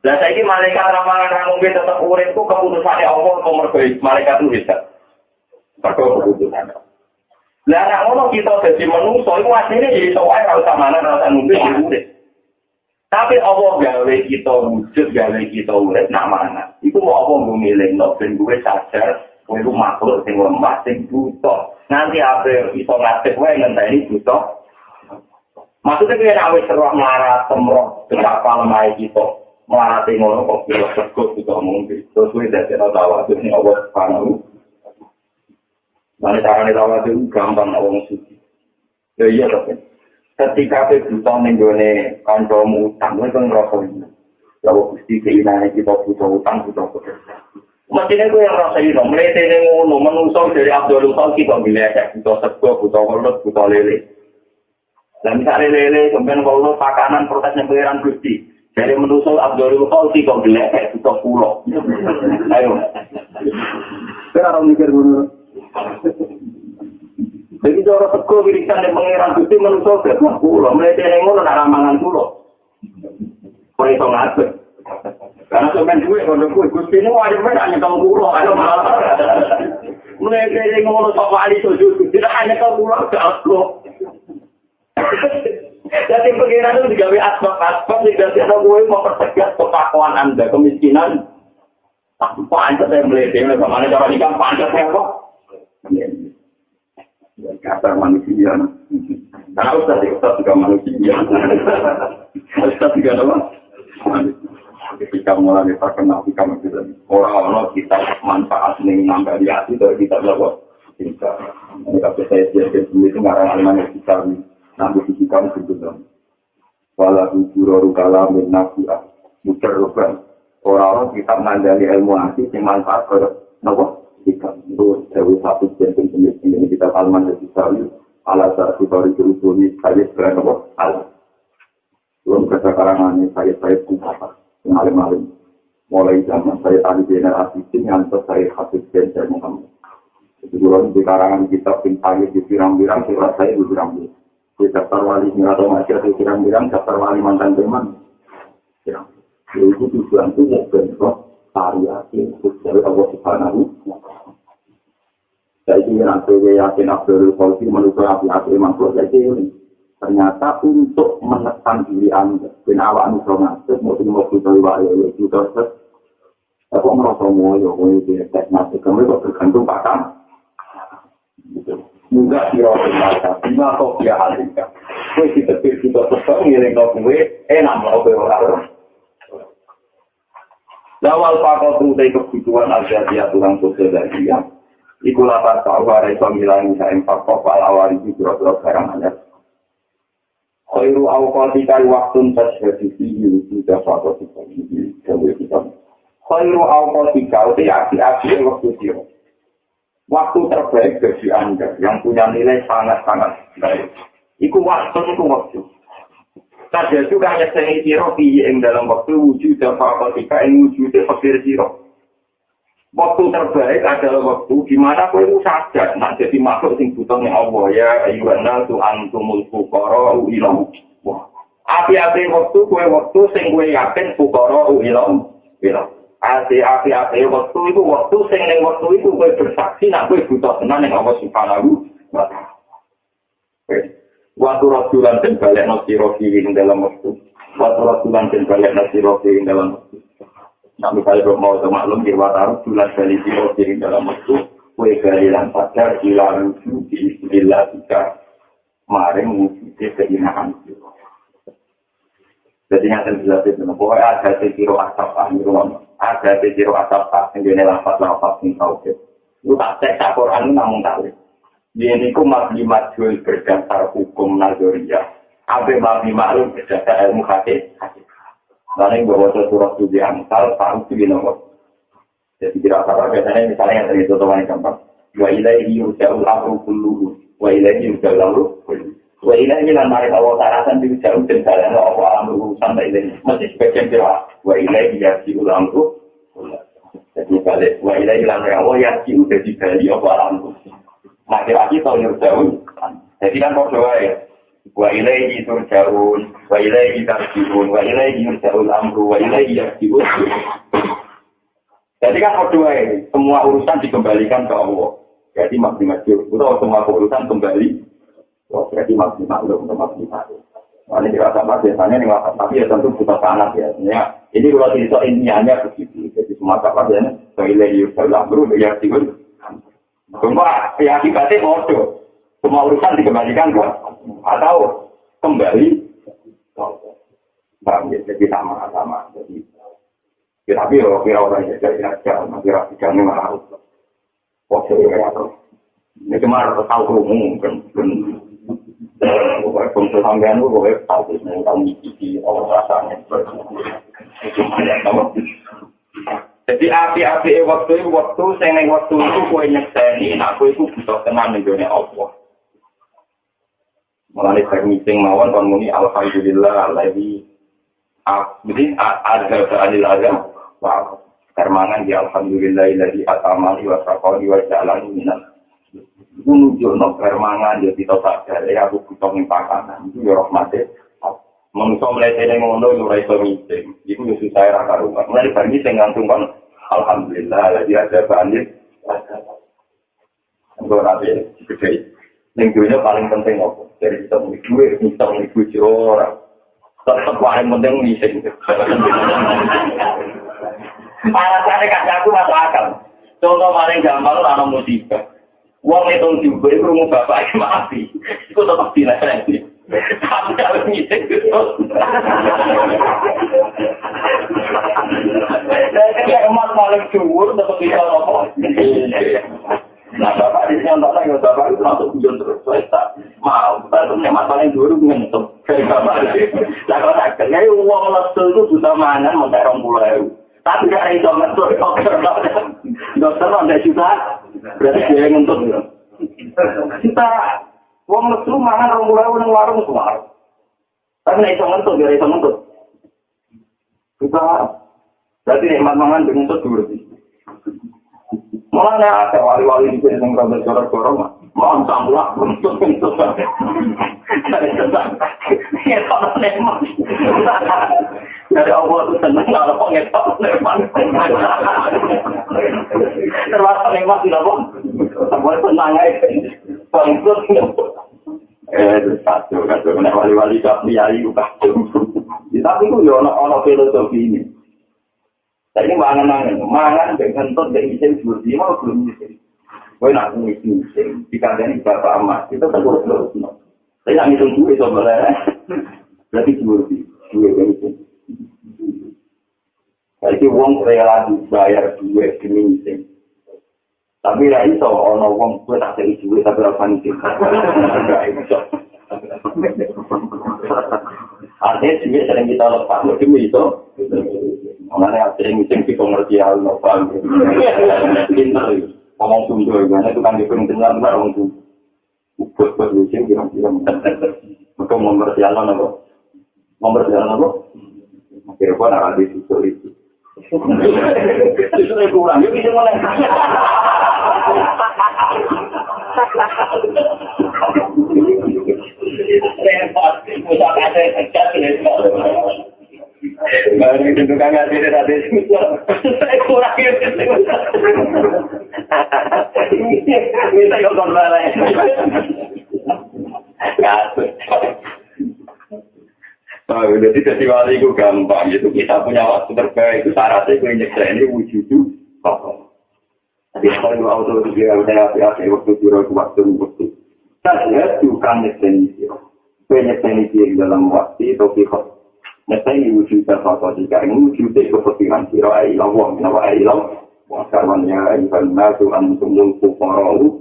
A: Lah saiki malaikat ramangan ramumbi tetap urip itu keputusannya Allah nomor baik. Malaikat itu bisa. Perkara keputusan. Lah nek ngono kita dadi manungsa iku asline ya iso wae ora usah mangan ora usah ngombe urip. Tapi Allah gawe kita wujud, gawe kita urip nak mangan. Iku mau apa ngomilingno ben duwe sadar. Itu makhluk sing lemah sing buta. Nanti apa iso ngatih wae ngenteni buta. Maksudnya kaya wis roh melarat temroh berapa lemah kita. Melarati ngono kok kira sekut juga mungkin. Terus kuwi dadi tawa sing Allah Subhanahu. Mane carane tawa itu gampang wong suci. Ya iya to. Ketika kowe buta ning gone kancamu utang kowe kan ngrasa iki. Ya Gusti keinane kita buta utang buta kok. Mestinya gue yang rasanya dong, melete ini ngono, menusuk dari Abdul Khalki kok bila ya, butuh sego, butuh welut, butuh lele. Dan misalnya lele, kemudian kalau pakanan protesnya pengiran Gusti, dari menusuk Abdul Khalki kok bila ya, butuh pulau. Ayo. Kita harus mikir dulu. Jadi cara sego, wirisan dari pengiran Gusti menusuk, butuh pulau. Melete ini ngono, nak ramangan pulau. Kau itu ngasih. Karena sebenarnya gue kalau gue Gusti ini wajib hanya kamu pulau, ada malah. Mereka yang ngomong sok wali itu tidak hanya kamu pulau, aku. Jadi pengiran itu digawe asbab tidak ada gue mempertegas ketakuan anda kemiskinan. Tapi panjat saya melihat bagaimana cara nikah panjat saya kok. Kata manusia. Karena Ustaz juga manusia. Ustaz juga apa? Ketika mulai terkenal kita mungkin orang-orang kita manfaat nih nambah di hati dari kita berapa kita saya jadi itu ngarang-ngarang kita nambah di kita sebetulnya walau juru kalam nafsiah muteruskan orang-orang kita mengandalkan ilmu hati yang manfaat ke nopo kita itu dari satu jenjang ini kita kalman dari sekali alasan kita disuruh saya sekarang nopo al belum karangan saya kumpulkan malam-malam mulai zaman saya tadi generasi yang saya hasil dan Muhammad. Itu dulu di karangan kitab pintanya di pirang-pirang surat saya di pirang-pirang. Di daftar wali atau masih di pirang-pirang daftar wali mantan teman. Ya, itu tujuan itu mau bentuk variasi dari Allah Subhanahu. Saya ingin nanti yakin Abdul Khalki menurut api-api makhluk saya ini. Ternyata untuk menekan diri anda, dan awak anda ngasih, mau kita lihat itu terus, aku merasa mau itu teknik, kamu kok tergantung pakam. Mudah kira-kira, lima kok dia hasilkan. Kue kita tetap ngiring kau kue, enak mau orang. Lawal pakau tuh dari kebutuhan aja dia tulang sosial dari dia. Ikulah tahu ada pemilihan saya empat kopal awal itu kira-kira sekarang aja. Khairu awqatika waqtun tashdadu fihi sudah foto ini jadi kita. Khairu awqatika itu akhir waktu dia. Waktu terbaik bagi Anda yang punya nilai sangat-sangat baik. Iku waktu. Tadi juga hanya siro fihi yang dalam waktu wujud dan awqatika yang wujud fakir siro. Waktu terbaik adalah waktu di mana kau itu sadar, nak jadi makhluk sing butuhnya Allah ya, ayuhana tu antumul fuqara ilah. Api-api waktu sing kau yakin fuqara ilah. Bila api waktu itu sing ning waktu itu kowe bersaksi nak kowe butuh tenan ning Allah Subhanahu wa taala. Waktu rasulan dan balik nasi rofi ing dalam waktu. Waktu rasulan dan balik nasi rofi ing dalam waktu. Nah misalnya mau maklum di waktu rasulan balik nasi rofi ing dalam waktu. Kowe galilan pacar ilang suci bila kita maring wujud keindahan. Jadi yang terjelas itu, pokoknya ada sekiro asap ada sekiro asap yang dia lafaz yang tahu. Lu tak cek Al-Quran namun tahu. Ini ku maklimat jual berdasar hukum nazariyah. Abe maklimat berdasar ilmu hadis. Lalu yang bawa surat suci Amsal, tahu suci nomor. Jadi tidak apa biasanya misalnya yang tadi contohnya gampang. Wa ilaihi yurja'ul amru kulluhu wa ilaihi yurja'ul amru kulluhu. Wa ilaihi lan mari Allah ta'ala yurja'u dan dalan Allah amru sampai ilaihi. Masih sebagian kira wa ilaihi yurja'ul amru kulluhu. Jadi balik wa ilaihi lan Allah yurja'u dari bali Allah amru. Laki-laki tahu yurja'u. Jadi kan berdoa ya. Wa ilaihi turja'un wa ilaihi tarji'un wa ilaihi yurja'ul amru wa ilaihi yurja'u. Jadi kan berdoa ini, semua urusan dikembalikan ke Allah. Jadi maksimal atau semua urusan kembali. Jadi maksimal untuk maksimal. Ini dirasa biasanya ini tapi ya tentu butuh panas ya. Ini kalau cerita intinya begitu. Jadi semua kabarnya toilet yusalah bro ya sih. Semua ya akibatnya bodoh. Semua urusan dikembalikan ke atau kembali. Jadi sama-sama. Jadi tapi kira orang yang jadi raja, kira tiganya malah oke ya tuh. Ini cuma tahu mungkin bukan sampean lu boleh tahu mengikuti orang rasanya. Jadi api-api waktu seneng waktu itu kue nyekseni, aku itu butuh tenang di dunia Allah. Mulai dari meeting mawon muni alhamdulillah lagi. Jadi ada keadil ada. Wah, permangan di alhamdulillahilladzi atamali wa saqali wa jalani minan. Menuju no permangan dia tidak sadar ya aku butuh pakanan itu ya rahmate. Mengso mletene ngono yo ora iso meeting. Iku yo susah ra karo. Mulai bagi sing ngantung kon alhamdulillah lagi ada banjir. Nggo rapi gede. Ning dunya paling penting opo? Dari kita duwe bisa ngikuti ora. Tetap paling penting meeting. Alasannya kakakku masuk akal. Contoh paling gampang ada musibah. Uang itu juga itu rumah bapak itu mati. Itu tetap dilarang. Tapi harus ngisi gitu. Kayak emas paling jujur tetap bisa ngomong. Nah bapak di sini nonton lagi bapak itu langsung hujan terus. Saya mau. Tapi emas paling jujur ngentuk. Kayak bapak itu. Nah kalau akhirnya uang lesu itu buta mangan mau terong pulau. Tapi gak ada itu ngentuk, dokter ada juga, berarti dia yang ngentuk. Kita, uang lesu mangan orang mulai warung semua. Tapi gak itu ngentuk, dia itu ngentuk. Kita, berarti nikmat mangan dengan ngentuk dulu. Malah ada wali-wali di sini yang rada jorok-jorok, mau sambulah, ngentuk. Ya kalau nikmat. Dari Allah itu senang kalau pengetok nikmat. Termasuk nikmat tidak pun. Semua senang aja. Bangkrut. Itu satu. Kena wali-wali kapriai itu kacau. Tapi itu ya ada filosofi ini. Jadi mangan dengan kentut dan isim seperti mau belum isim. Kau nak isim. Dikandani bapak amat. Itu kan terus. Saya nak ngitung duit sebenarnya. Berarti seperti duit yang itu. Jadi uang rela dibayar duit demi meeting. Tapi lah itu orang uang gue tak cari duit tapi rasa meeting. Artinya duit sering kita lepas demi itu. Mengenai sering meeting di komersial lepas. Pintar ngomong sumber gimana itu kan diperintahkan orang tuh. Buat meeting kira-kira. Untuk komersial apa? Komersial apa? Kira-kira ada di situ itu. Itu kurang, yuk kita mulai. Repot, pusat ada yang terjadi. Baru itu tukang ngasih tadi saya kurang itu. Bisa kok konvara. Jadi jadi wali itu gampang, itu kita punya waktu terbaik, itu syaratnya itu nyeksa ini wujud itu kok. Tapi kalau auto itu dia udah hati-hati waktu waktu. Saya juga nyeksa ini, nyeksa ini dalam waktu itu kok. Nyeksa ini wujud terpaksa jika ini wujud itu kepikiran siro ailah, wah ailah, karwannya ikan nasu antumul kufarau,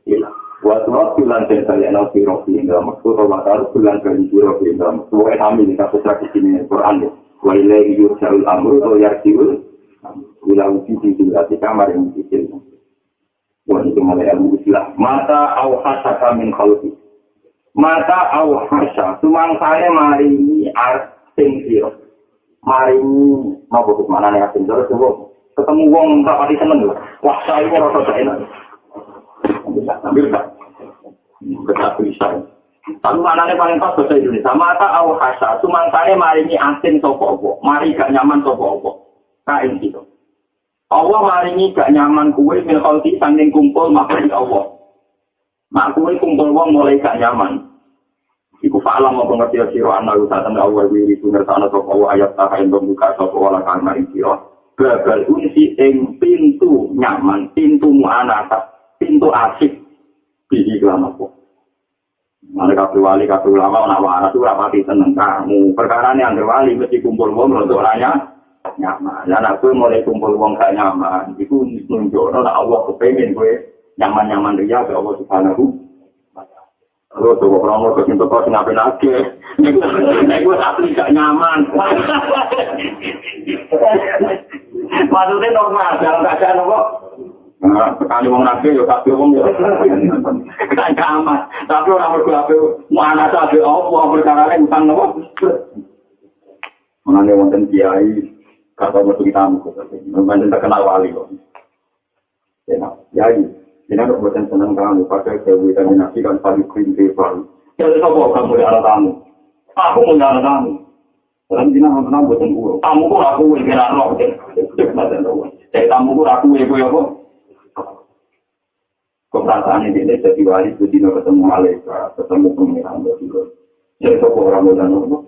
A: ilah. Waktu bulan saya nak birofi dalam maksud waktu bulan kali birofi dalam semua kami di kasus tradisi ini Quran. Walilai yursaul amru atau yarjiul bilang uji di kamar yang kecil. Bukan itu mulai ilmu istilah. Mata awhasa kami khalqi. Mata awhasa. Sumang saya mari ini arting siro. Mari ini mau buat mana nih arting siro semua. Ketemu wong tak pati seneng. Wah saya mau rasa enak. Ambil tak? Betul bisa. Tapi mana nih paling pas bahasa Indonesia? Mata awhasa. Sumang saya mari ini arting sopo. Mari gak nyaman sopo. Kain gitu. Allah maringi gak nyaman kue min khalqi sanding kumpul makhluk Allah. Mak kue kumpul wong mulai gak nyaman. Iku fa'alam apa ngerti sira ana usaten Allah wiri sunartana sapa Allah ayat ta ing buka sapa wala kang mari sira. Babal unsi ing pintu nyaman, pintu muanasa, pintu asik di iklan apa. Mereka wali kabeh ulama ana waras ora pati seneng kamu. Perkarane anggere wali mesti kumpul wong untuk raya nyaman. Dan aku mulai kumpul wong gak nyaman. Itu nunjukno nek Allah kepengin kowe nyaman-nyaman dia ke Allah Subhanahu wa taala. Terus kok ora ono kok entuk kok ngapain aja. Nek gue asli gak nyaman. Maksudnya normal, dalam keadaan apa? Nah, sekali wong nabi yo kabeh wong yo. Gak nyaman. Tapi ora mergo ape mana sabe Allah perkarane utang napa? Menane wonten kiai kata metu tamu kok. Memang terkenal wali kok. Ya, ini kok boten seneng kamu pakai determinasi kan paling prinsip baru. Jadi apa kamu ada tamu? Aku mau ada tamu. Orang dina nonton boten kulo. Tamu kok aku wis kira roh. Jadi tamu kok aku wis koyo apa? Keperasaan ini jadi wali itu dina ketemu malaikat, ketemu pengiran itu. Jadi kok orang boten apa?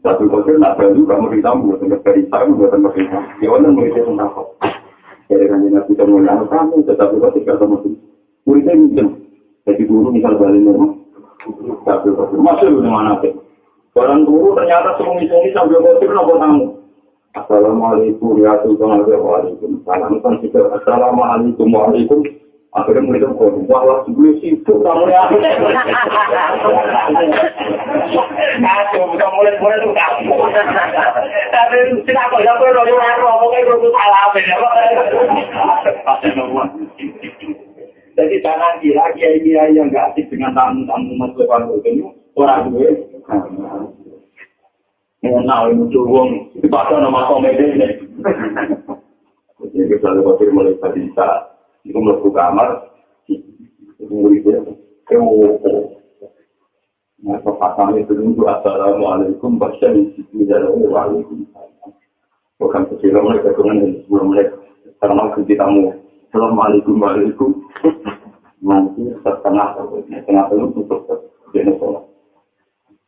A: Tapi kalau nak baju kamu ditambah dengan perintah buatan mereka, ya orang mereka pun dapat. Jadi kan jenak kita melihat kamu, tetapi kalau tidak sama tu, muridnya mungkin. Jadi guru misal balik normal, tapi kalau masuk di mana tu, orang guru ternyata sungi sambil kotor nak tamu. Assalamualaikum ya Tuhan, waalaikumsalam. Kan kita assalamualaikum. Akhirnya mereka berkata, wah, sebelum sibuk, kamu ya. Aduh, kamu mulai itu kamu. Tapi, kenapa ya, aku ngomongnya itu salah. Jadi, jangan kira kiai-kiai yang gak asik dengan tamu-tamu masuk itu, orang gue. Mengenal itu uang, dipakai nama komedi ini. Jadi, kalau kotir mulai bisa. Itu melebu kamar, itu muridnya, nah, kepasang itu dulu, assalamualaikum, waalaikumsalam. Bukan kecil mereka, dengan sebelum mereka, karena tamu, assalamualaikum, nanti setengah itu tutup, jadi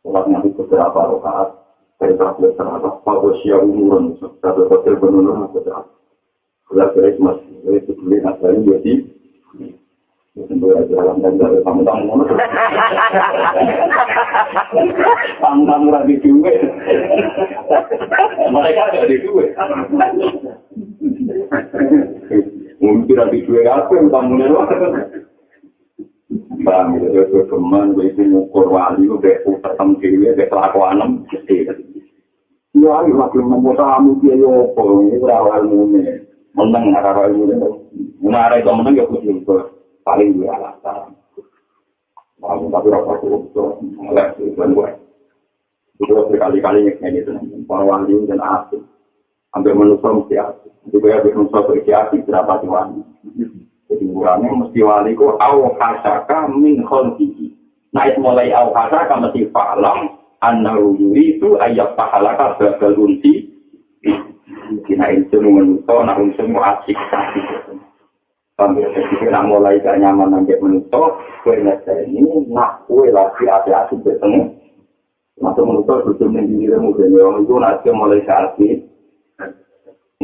A: sholatnya itu beberapa rakaat, dari terakhir terhadap, bahwa siang umurun, sampai hotel benar-benar beberapa. Belajar masih itu beli naskahnya jadi tentu aja dalam dan dari tamu-tamu tamu-tamu lagi duit mereka ada di duit mungkin lagi duit apa yang tamunya bang itu teman itu ngukur wali udah ketemu dia udah kelakuan gitu ya lagi membuat tamu dia yopo ini berawal mulai menang arah ilmu itu, mengarah itu menang ya khusus paling dua alasan. Tapi rasa itu, ngelak itu dan gue. Itu berkali-kali nyeknya itu, para wali dan asik, hampir manusia mesti asik. Juga ya manusia berisi asik berapa sih wali? Jadi kurangnya mesti wali ku au hasaka min khontihi. Naik mulai au hasaka mesti falam An-nahu yuridu ayat pahalaka babal unsi. Kina insun menuso, nak insun mau asik kasih. Sambil ketika mulai gak nyaman nanti menuso, kue ngerti ini nak kue lagi asik bertemu. Masuk menuso tujuh minggu kemudian itu nanti mulai asik.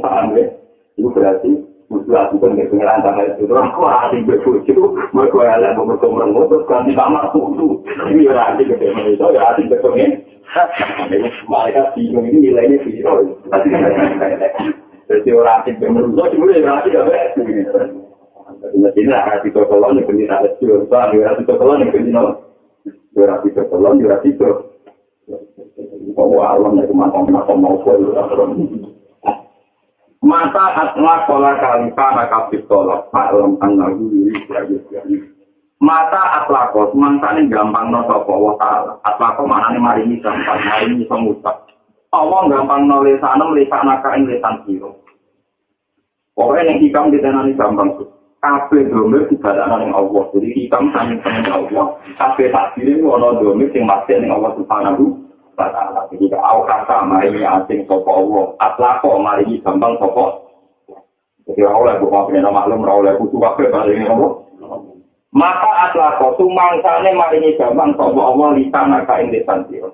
A: Paham ya? Itu berarti musuh aku kan nggak pengeran tanggal itu. Aku asik berfuju, berkuala berkomunikasi terus ganti kamar tuh. Ini asik gede menuso, asik berkomunikasi. Mereka bingung ini nilainya zero. Jadi orang asing menuso cuma orang asing apa? Jadi nak kasih tokolan yang beri ada jual, bang, kasih tokolan yang beri nol. Kasih tokolan, kasih itu. Bahwa alam itu macam mau mata atlah kola kalita nakapit tolak alam anahu yuri mata atlako semangkane gampang no sapa wa taala atlako manane maringi gampang maringi pengutak Allah gampang no lisanem lisanaka ing lisan sira ora nek hikam ditenani gampang kabeh domir dibadakna ning Allah jadi hikam saking seneng Allah kabeh takdire ono domir sing mati ning Allah subhanahu wa taala jadi au kata maringi asing sapa Allah atlako maringi gampang sapa jadi ora oleh kok maklum ora oleh kudu kabeh maringi Allah maka atlako tumangsane maringi gampang sapa Allah lisan ka ing lisan sira.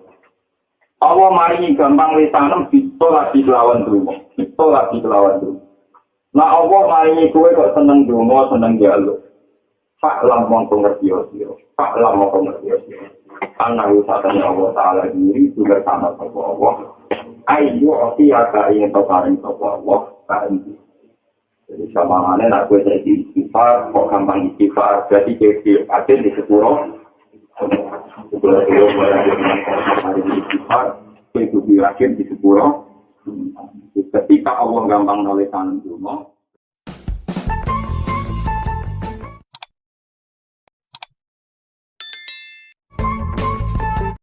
A: Allah maringi gampang lisanem ditolak dilawan dungo. Ditolak dilawan dungo. Nah Allah maringi kowe kok seneng dungo, seneng njaluk. Pak lam mongko ngerti sira. Pak lam mongko ngerti sira. Ana usatane Allah taala diri juga sama sapa Allah. Ayo atiaka ing paring sapa Allah kan. Jadi sama mana nak gue jadi istighfar, kok gampang istighfar, jadi kecil ada di sepuro. Sepuro itu hari istighfar, itu berakhir di sepuro. Ketika Allah gampang nulis tangan